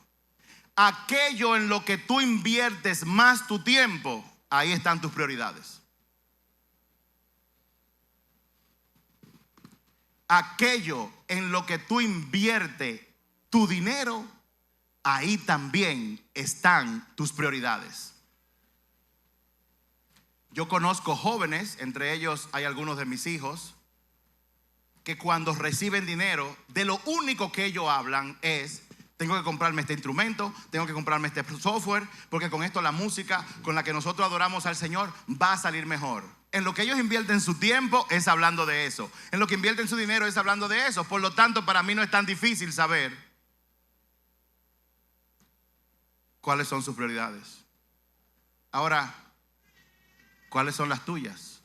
Aquello en lo que tú inviertes más tu tiempo, ahí están tus prioridades. Aquello en lo que tú inviertes tu dinero, ahí también están tus prioridades. Yo conozco jóvenes, entre ellos hay algunos de mis hijos, que cuando reciben dinero, de lo único que ellos hablan es: tengo que comprarme este instrumento, tengo que comprarme este software, porque con esto la música con la que nosotros adoramos al Señor va a salir mejor. En lo que ellos invierten su tiempo es hablando de eso. En lo que invierten su dinero es hablando de eso. Por lo tanto, para mí no es tan difícil saber cuáles son sus prioridades. Ahora, ¿cuáles son las tuyas?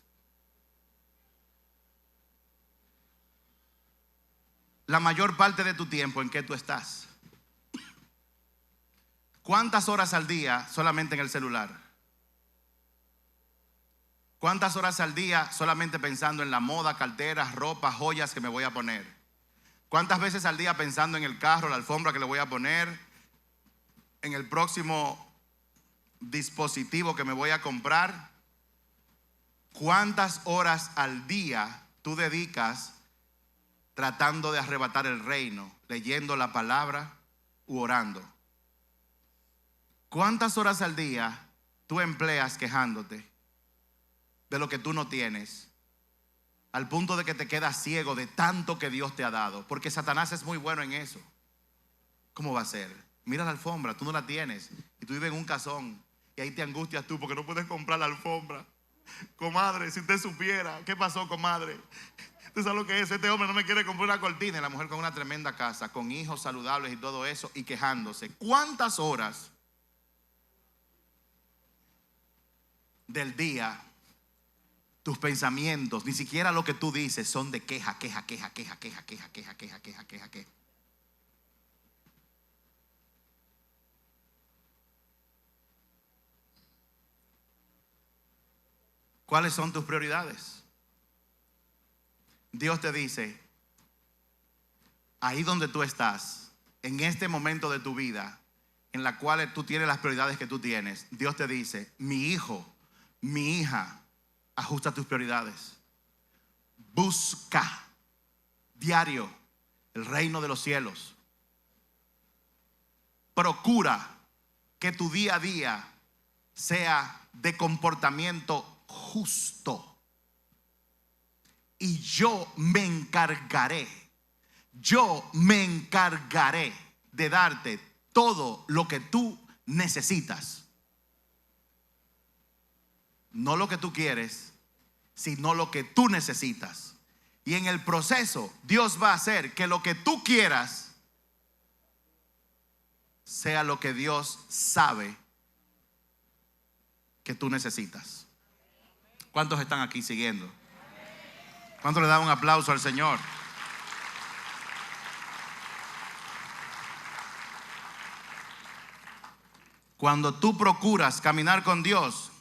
La mayor parte de tu tiempo, ¿en qué tú estás? ¿Cuántas horas al día solamente en el celular? ¿Cuántas horas al día solamente pensando en la moda, carteras, ropa, joyas que me voy a poner? ¿Cuántas veces al día pensando en el carro, la alfombra que le voy a poner, en el próximo dispositivo que me voy a comprar? ¿Cuántas horas al día tú dedicas tratando de arrebatar el reino, leyendo la palabra u orando? ¿Cuántas horas al día tú empleas quejándote de lo que tú no tienes, al punto de que te quedas ciego de tanto que Dios te ha dado? Porque Satanás es muy bueno en eso. ¿Cómo va a ser? Mira la alfombra, tú no la tienes y tú vives en un casón y ahí te angustias tú porque no puedes comprar la alfombra. Comadre, si usted supiera, ¿qué pasó, comadre? ¿Tú sabes lo que es? Este hombre no me quiere comprar una cortina. Y la mujer con una tremenda casa, con hijos saludables y todo eso, y quejándose. ¿Cuántas horas del día tus pensamientos, ni siquiera lo que tú dices, son de queja? ¿Cuáles son tus prioridades? Dios te dice, ahí donde tú estás, en este momento de tu vida, en la cual tú tienes las prioridades que tú tienes, Dios te dice: mi hijo, mi hija, ajusta tus prioridades. Busca diario el reino de los cielos. Procura que tu día a día sea de comportamiento justo. Y yo me encargaré de darte todo lo que tú necesitas. No lo que tú quieres, sino lo que tú necesitas. Y en el proceso, Dios va a hacer que lo que tú quieras sea lo que Dios sabe que tú necesitas. ¿Cuántos están aquí siguiendo? ¿Cuántos le dan un aplauso al Señor? Cuando tú procuras caminar con Dios,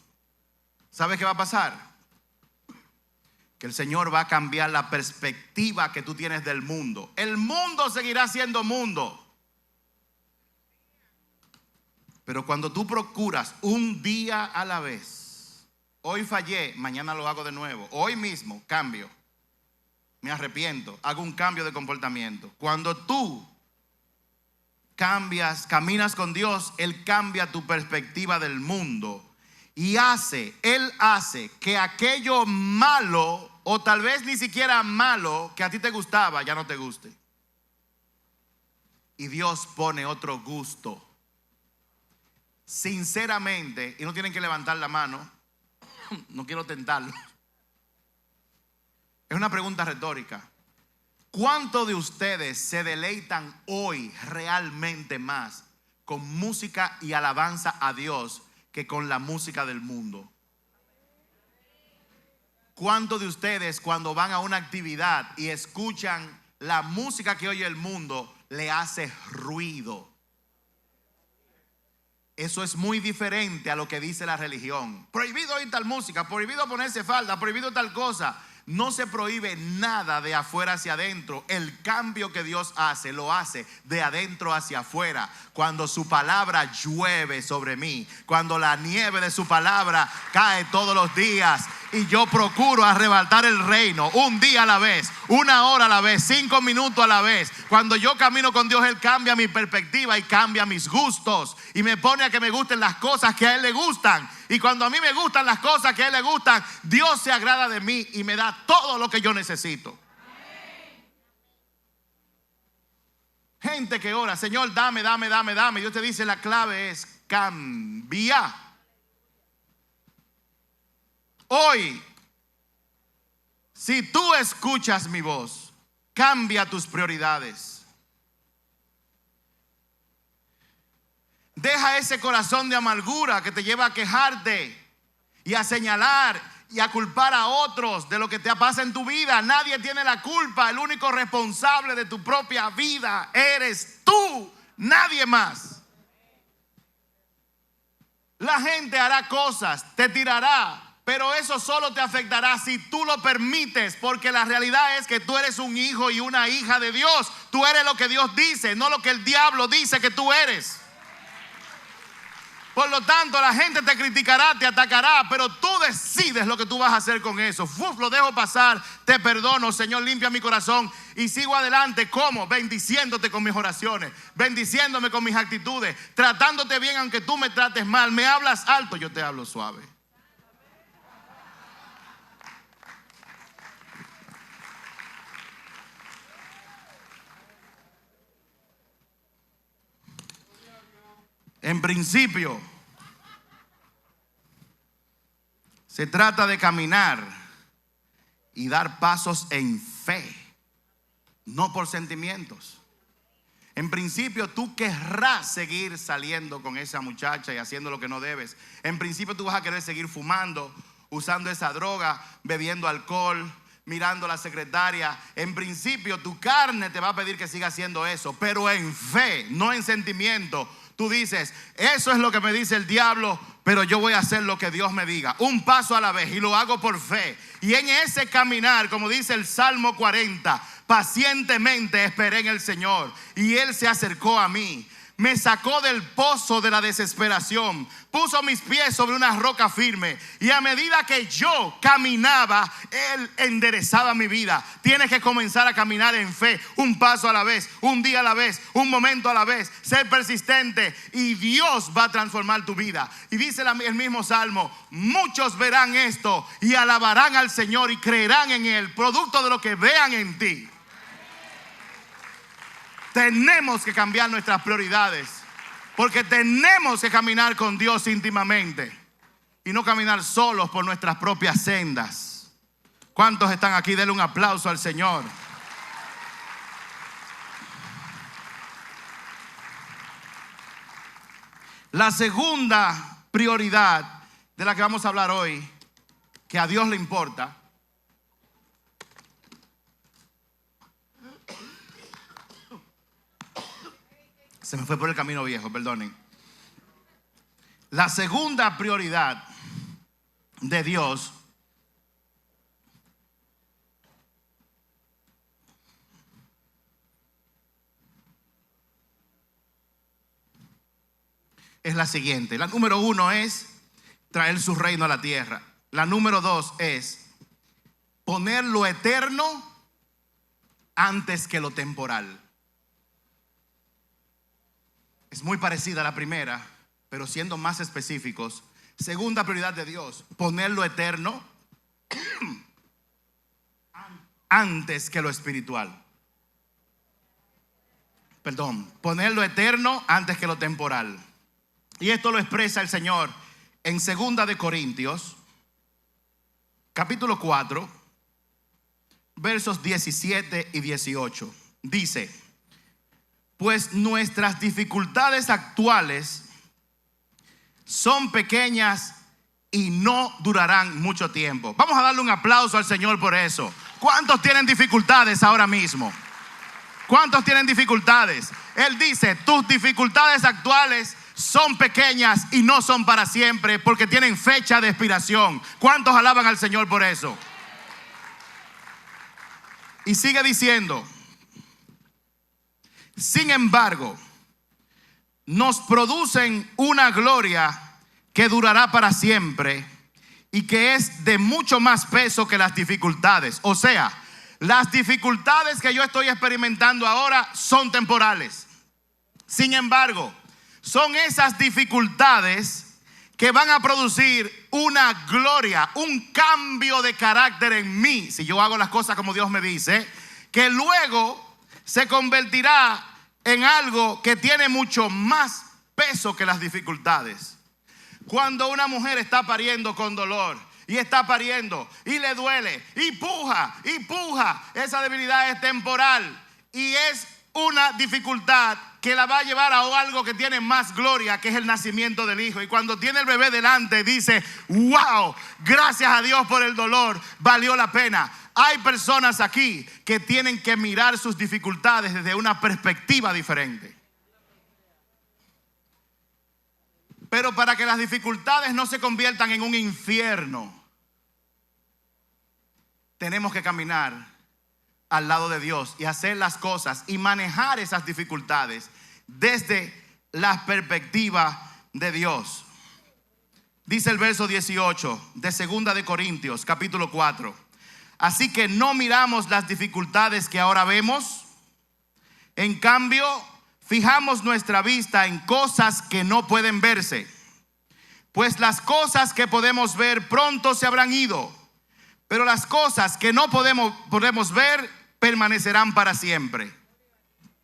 ¿sabes qué va a pasar? Que el Señor va a cambiar la perspectiva que tú tienes del mundo. El mundo seguirá siendo mundo. Pero cuando tú procuras un día a la vez, hoy fallé, mañana lo hago de nuevo. Hoy mismo cambio, me arrepiento, hago un cambio de comportamiento. Cuando tú caminas con Dios, Él cambia tu perspectiva del mundo y Él hace que aquello malo, o tal vez ni siquiera malo, que a ti te gustaba, ya no te guste. Y Dios pone otro gusto. Sinceramente, y no tienen que levantar la mano, no quiero tentarlo. Es una pregunta retórica. ¿Cuántos de ustedes se deleitan hoy realmente más con música y alabanza a Dios que con la música del mundo? ¿Cuántos de ustedes cuando van a una actividad y escuchan la música que oye el mundo le hace ruido? Eso es muy diferente a lo que dice la religión. Prohibido oír tal música, prohibido ponerse falda, prohibido tal cosa. No se prohíbe nada de afuera hacia adentro. El cambio que Dios hace, lo hace de adentro hacia afuera. Cuando su palabra llueve sobre mí, cuando la nieve de su palabra cae todos los días y yo procuro arrebatar el reino un día a la vez, una hora a la vez, 5 minutos a la vez. Cuando yo camino con Dios, Él cambia mi perspectiva y cambia mis gustos y me pone a que me gusten las cosas que a Él le gustan. Y cuando a mí me gustan las cosas que a Él le gustan, Dios se agrada de mí y me da todo lo que yo necesito. Gente que ora, Señor, dame, dame, dame, dame. Dios te dice, la clave es cambia. Hoy, si tú escuchas mi voz, cambia tus prioridades. Deja ese corazón de amargura que te lleva a quejarte y a señalar y a culpar a otros de lo que te pasa en tu vida. Nadie tiene la culpa. El único responsable de tu propia vida eres tú, nadie más. La gente hará cosas, te tirará, pero eso solo te afectará si tú lo permites, porque la realidad es que tú eres un hijo y una hija de Dios. Tú eres lo que Dios dice, no lo que el diablo dice que tú eres. Por lo tanto, la gente te criticará, te atacará, pero tú decides lo que tú vas a hacer con eso. Lo dejo pasar, te perdono, Señor, limpia mi corazón y sigo adelante. ¿Cómo? Bendiciéndote con mis oraciones, bendiciéndome con mis actitudes, tratándote bien aunque tú me trates mal. Me hablas alto, yo te hablo suave. En principio, se trata de caminar y dar pasos en fe, no por sentimientos. En principio, tú querrás seguir saliendo con esa muchacha y haciendo lo que no debes. En principio, tú vas a querer seguir fumando, usando esa droga, bebiendo alcohol, mirando a la secretaria. En principio, tu carne te va a pedir que sigas haciendo eso, pero en fe, no en sentimiento. Tú dices, eso es lo que me dice el diablo, pero yo voy a hacer lo que Dios me diga. Un paso a la vez y lo hago por fe. Y en ese caminar, como dice el Salmo 40, pacientemente esperé en el Señor y Él se acercó a mí. Me sacó del pozo de la desesperación, puso mis pies sobre una roca firme y a medida que yo caminaba, Él enderezaba mi vida. Tienes que comenzar a caminar en fe, un paso a la vez, un día a la vez, un momento a la vez, ser persistente y Dios va a transformar tu vida. Y dice el mismo Salmo, muchos verán esto y alabarán al Señor y creerán en Él, producto de lo que vean en ti. Tenemos que cambiar nuestras prioridades, porque tenemos que caminar con Dios íntimamente y no caminar solos por nuestras propias sendas. ¿Cuántos están aquí? Denle un aplauso al Señor. La segunda prioridad de la que vamos a hablar hoy, que a Dios le importa, se me fue por el camino viejo, perdonen. La segunda prioridad de Dios es la siguiente. La número 1 es traer su reino a la tierra. La número 2 es poner lo eterno antes que lo temporal. es muy parecida a la primera, pero siendo más específicos. Segunda prioridad de Dios, poner lo eterno antes que lo espiritual. Poner lo eterno antes que lo temporal. Y esto lo expresa el Señor en 2 de Corintios, capítulo 4, versos 17 y 18. Dice: pues nuestras dificultades actuales son pequeñas y no durarán mucho tiempo. Vamos a darle un aplauso al Señor por eso. ¿Cuántos tienen dificultades ahora mismo? ¿Cuántos tienen dificultades? Él dice: tus dificultades actuales son pequeñas y no son para siempre, porque tienen fecha de expiración. ¿Cuántos alaban al Señor por eso? Y sigue diciendo: sin embargo, nos producen una gloria que durará para siempre y que es de mucho más peso que las dificultades. O sea, las dificultades que yo estoy experimentando ahora son temporales. Sin embargo, son esas dificultades que van a producir una gloria, un cambio de carácter en mí, si yo hago las cosas como Dios me dice, que luego se convertirá en algo que tiene mucho más peso que las dificultades. Cuando una mujer está pariendo con dolor y está pariendo y le duele y puja, esa debilidad es temporal y es una dificultad que la va a llevar a algo que tiene más gloria, que es el nacimiento del hijo. Y cuando tiene el bebé delante dice: wow, gracias a Dios por el dolor, valió la pena. Hay personas aquí que tienen que mirar sus dificultades desde una perspectiva diferente. Pero para que las dificultades no se conviertan en un infierno, tenemos que caminar al lado de Dios y hacer las cosas y manejar esas dificultades desde la perspectiva de Dios. Dice el verso 18 de 2 de Corintios, capítulo 4. Así que no miramos las dificultades que ahora vemos. En cambio, fijamos nuestra vista en cosas que no pueden verse. Pues las cosas que podemos ver pronto se habrán ido, pero las cosas que no podemos ver permanecerán para siempre.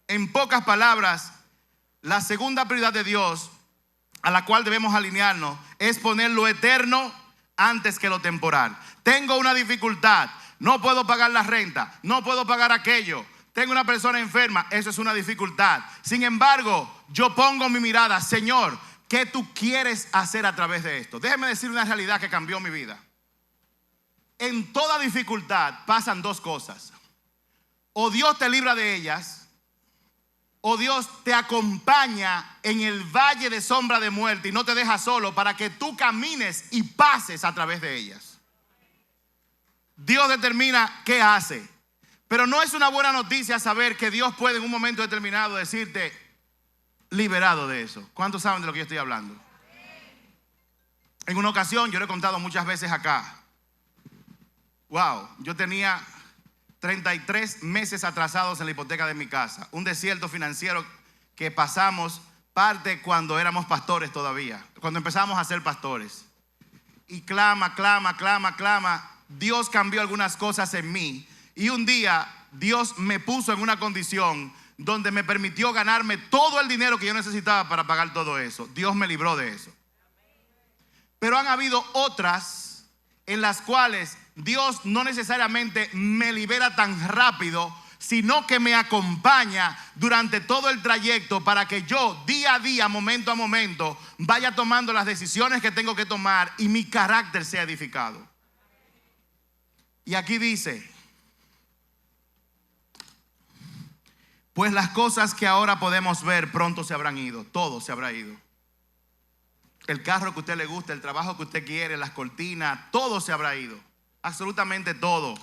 En pocas palabras, la segunda prioridad de Dios a la cual debemos alinearnos es poner lo eterno antes que lo temporal. Tengo una dificultad, no puedo pagar la renta, no puedo pagar aquello, tengo una persona enferma, eso es una dificultad. Sin embargo, yo pongo mi mirada: Señor, ¿qué tú quieres hacer a través de esto? Déjeme decir una realidad que cambió mi vida. En toda dificultad pasan dos cosas: o Dios te libra de ellas, o Dios te acompaña en el valle de sombra de muerte y no te deja solo para que tú camines y pases a través de ellas. Dios determina qué hace. Pero no es una buena noticia saber que Dios puede en un momento determinado decirte: liberado de eso. ¿Cuántos saben de lo que yo estoy hablando? En una ocasión, yo lo he contado muchas veces acá. Wow, yo tenía 33 meses atrasados en la hipoteca de mi casa. Un desierto financiero que pasamos parte cuando éramos pastores todavía, cuando empezamos a ser pastores. Y clama. Dios cambió algunas cosas en mí. Y un día Dios me puso en una condición donde me permitió ganarme todo el dinero que yo necesitaba para pagar todo eso. Dios me libró de eso. Pero han habido otras en las cuales Dios no necesariamente me libera tan rápido, sino que me acompaña durante todo el trayecto para que yo día a día, momento a momento, vaya tomando las decisiones que tengo que tomar y mi carácter sea edificado. Y aquí dice: pues las cosas que ahora podemos ver pronto se habrán ido. Todo se habrá ido. El carro que a usted le gusta, el trabajo que usted quiere, las cortinas, todo se habrá ido. Absolutamente todo.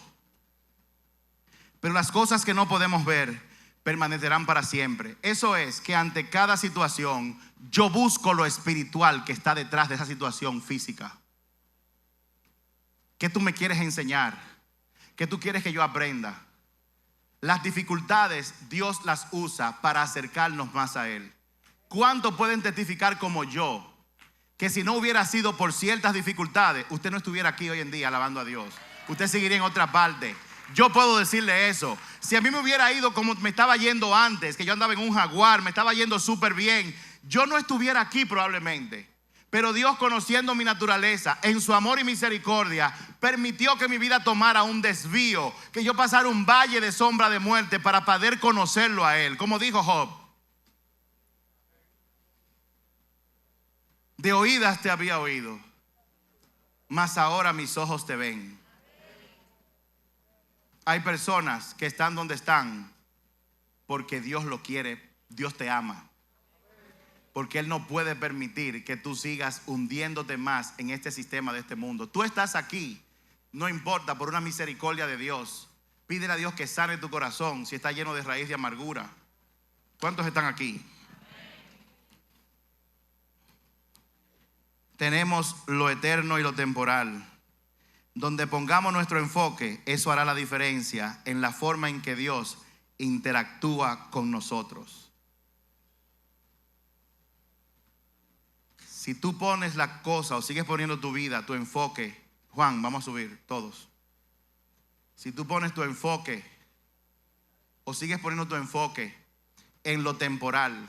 Pero las cosas que no podemos ver permanecerán para siempre. Eso es que ante cada situación yo busco lo espiritual que está detrás de esa situación física. ¿Qué tú me quieres enseñar? ¿Qué tú quieres que yo aprenda? Las dificultades Dios las usa para acercarnos más a Él. ¿Cuántos pueden testificar como yo que si no hubiera sido por ciertas dificultades, usted no estuviera aquí hoy en día alabando a Dios? Usted seguiría en otra parte. Yo puedo decirle eso. Si a mí me hubiera ido como me estaba yendo antes, que yo andaba en un Jaguar, me estaba yendo súper bien, yo no estuviera aquí probablemente. Pero Dios, conociendo mi naturaleza, en su amor y misericordia, permitió que mi vida tomara un desvío, que yo pasara un valle de sombra de muerte para poder conocerlo a Él. Como dijo Job: de oídas te había oído, mas ahora mis ojos te ven. Hay personas que están donde están porque Dios lo quiere, Dios te ama. Porque Él no puede permitir que tú sigas hundiéndote más en este sistema de este mundo. Tú estás aquí, no importa, por una misericordia de Dios. Pídele a Dios que sane tu corazón si está lleno de raíz de amargura. ¿Cuántos están aquí? Tenemos lo eterno y lo temporal. Donde pongamos nuestro enfoque, eso hará la diferencia en la forma en que Dios interactúa con nosotros. Si tú pones la cosa o sigues poniendo tu vida, tu enfoque, Juan, vamos a subir todos. Si tú pones tu enfoque o sigues poniendo tu enfoque en lo temporal,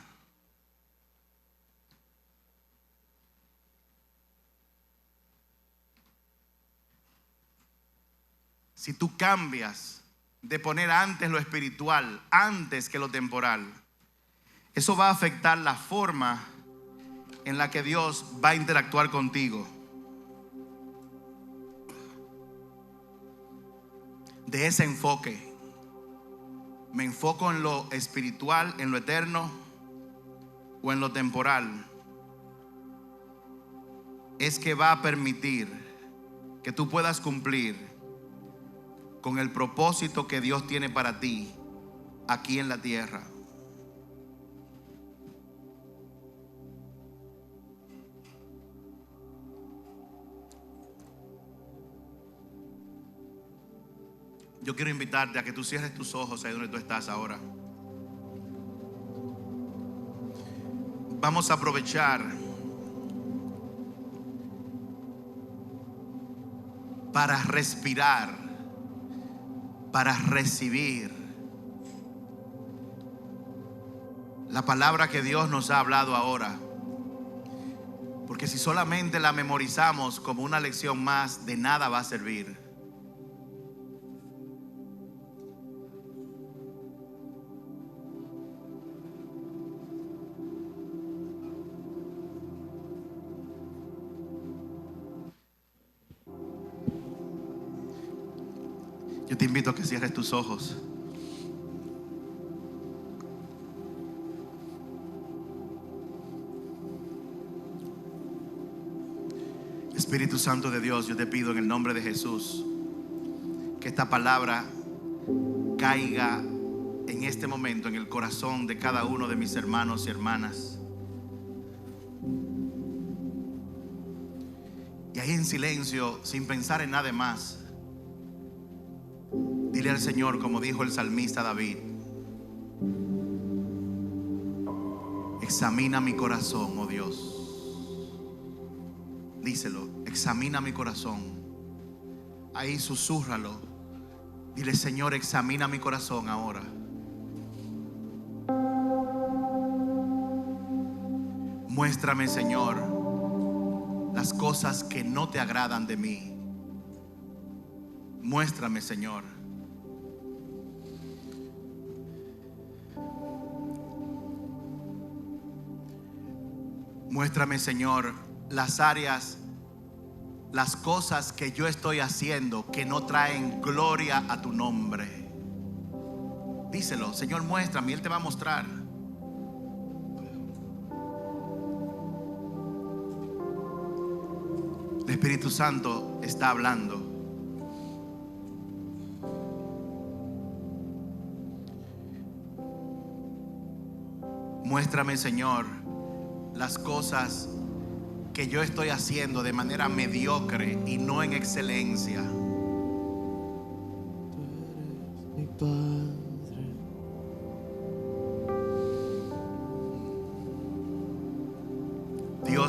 si tú cambias de poner antes lo espiritual, antes que lo temporal, eso va a afectar la forma en la que Dios va a interactuar contigo. De ese enfoque, ¿me enfoco en lo espiritual, en lo eterno, o en lo temporal? Es que va a permitir que tú puedas cumplir con el propósito que Dios tiene para ti aquí en la tierra. Yo quiero invitarte a que tú cierres tus ojos ahí donde tú estás ahora. Vamos a aprovechar para respirar, para recibir la palabra que Dios nos ha hablado ahora. Porque si solamente la memorizamos como una lección más, de nada va a servir. Yo te invito a que cierres tus ojos. Espíritu Santo de Dios, yo te pido en el nombre de Jesús que esta palabra caiga en este momento en el corazón de cada uno de mis hermanos y hermanas. Y ahí en silencio, sin pensar en nada más, dile al Señor, como dijo el salmista David: examina mi corazón, oh Dios. Díselo, examina mi corazón. Ahí susúrralo. Dile: Señor, examina mi corazón ahora. Muéstrame, Señor, las cosas que no te agradan de mí. Muéstrame, Señor. Muéstrame, Señor, las áreas, las cosas que yo estoy haciendo que no traen gloria a tu nombre. Díselo: Señor, muéstrame. Y Él te va a mostrar. El Espíritu Santo está hablando. Muéstrame, Señor, las cosas que yo estoy haciendo de manera mediocre y no en excelencia. Tú eres mi Padre.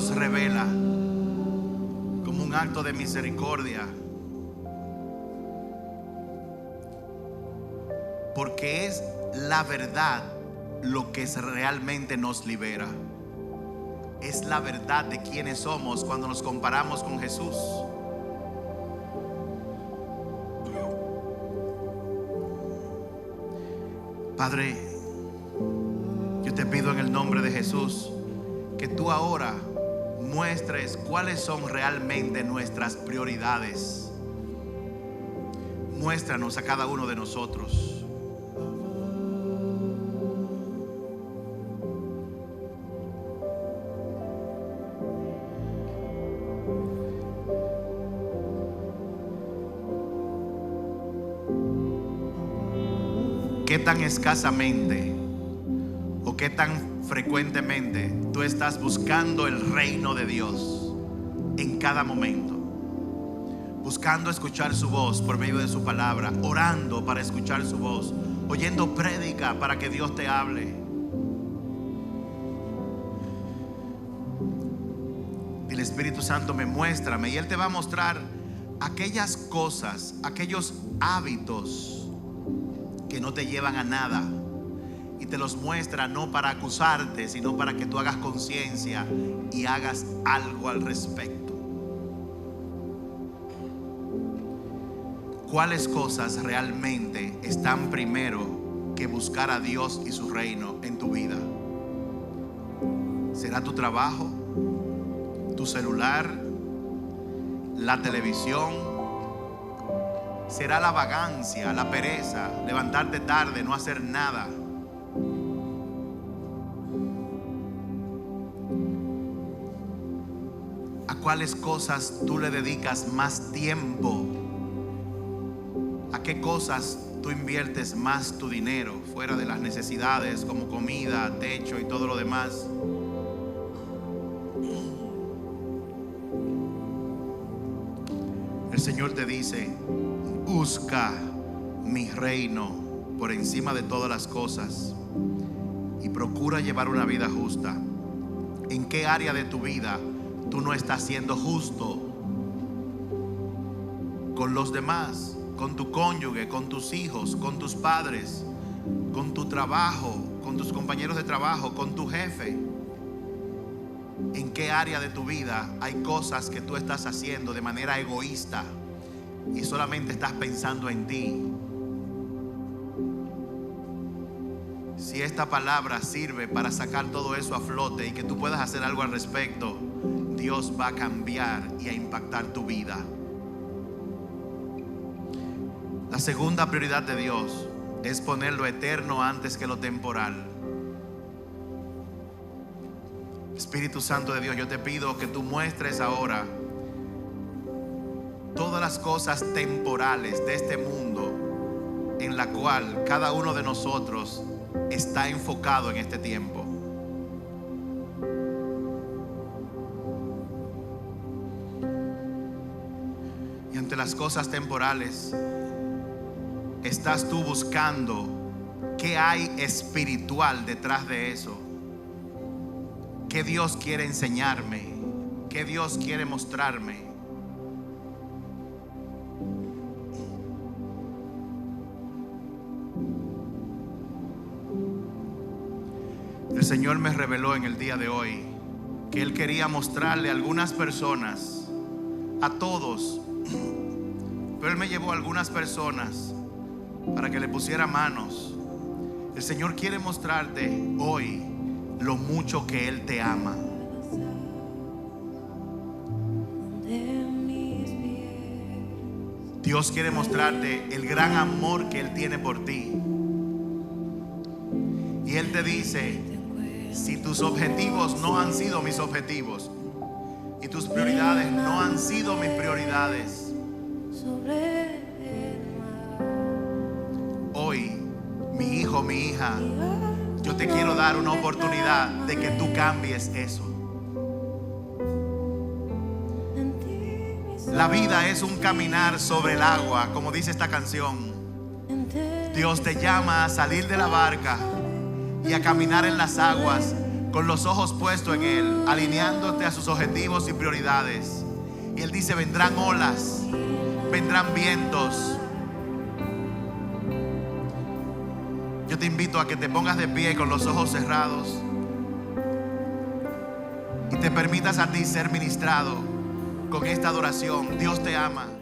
Dios revela como un acto de misericordia, porque es la verdad lo que realmente nos libera. Es la verdad de quiénes somos cuando nos comparamos con Jesús. Padre, yo te pido en el nombre de Jesús que tú ahora muestres cuáles son realmente nuestras prioridades. Muéstranos a cada uno de nosotros. ¿Qué tan escasamente o qué tan frecuentemente tú estás buscando el reino de Dios en cada momento? Buscando escuchar su voz por medio de su palabra, orando para escuchar su voz, oyendo prédica para que Dios te hable. El Espíritu Santo muéstrame, y Él te va a mostrar aquellas cosas, aquellos hábitos que no te llevan a nada, y te los muestra no para acusarte, sino para que tú hagas conciencia y hagas algo al respecto. ¿Cuáles cosas realmente están primero que buscar a Dios y su reino en tu vida? ¿Será tu trabajo, tu celular, la televisión? ¿Será la vagancia, la pereza, levantarte tarde, no hacer nada? ¿A cuáles cosas tú le dedicas más tiempo? ¿A qué cosas tú inviertes más tu dinero fuera de las necesidades como comida, techo y todo lo demás? El Señor te dice: busca mi reino por encima de todas las cosas y procura llevar una vida justa. ¿En qué área de tu vida tú no estás siendo justo con los demás? Con tu cónyuge, con tus hijos, con tus padres, con tu trabajo, con tus compañeros de trabajo, con tu jefe. ¿En qué área de tu vida hay cosas que tú estás haciendo de manera egoísta y solamente estás pensando en ti? Si esta palabra sirve para sacar todo eso a flote y que tú puedas hacer algo al respecto, Dios va a cambiar y a impactar tu vida. La segunda prioridad de Dios es poner lo eterno antes que lo temporal. Espíritu Santo de Dios, yo te pido que tú muestres ahora todas las cosas temporales de este mundo en la cual cada uno de nosotros está enfocado en este tiempo. Y ante las cosas temporales, ¿estás tú buscando qué hay espiritual detrás de eso? ¿Qué Dios quiere enseñarme? ¿Qué Dios quiere mostrarme? El Señor me reveló en el día de hoy que Él quería mostrarle a algunas personas, a todos, pero Él me llevó a algunas personas para que le pusiera manos. El Señor quiere mostrarte hoy lo mucho que Él te ama. Dios quiere mostrarte el gran amor que Él tiene por ti. Y Él te dice: si tus objetivos no han sido mis objetivos y tus prioridades no han sido mis prioridades, hoy, mi hijo, mi hija, yo te quiero dar una oportunidad de que tú cambies eso. La vida es un caminar sobre el agua, como dice esta canción. Dios te llama a salir de la barca y a caminar en las aguas con los ojos puestos en Él, alineándote a sus objetivos y prioridades. Y Él dice: vendrán olas, vendrán vientos. Yo te invito a que te pongas de pie con los ojos cerrados y te permitas a ti ser ministrado con esta adoración. Dios te ama.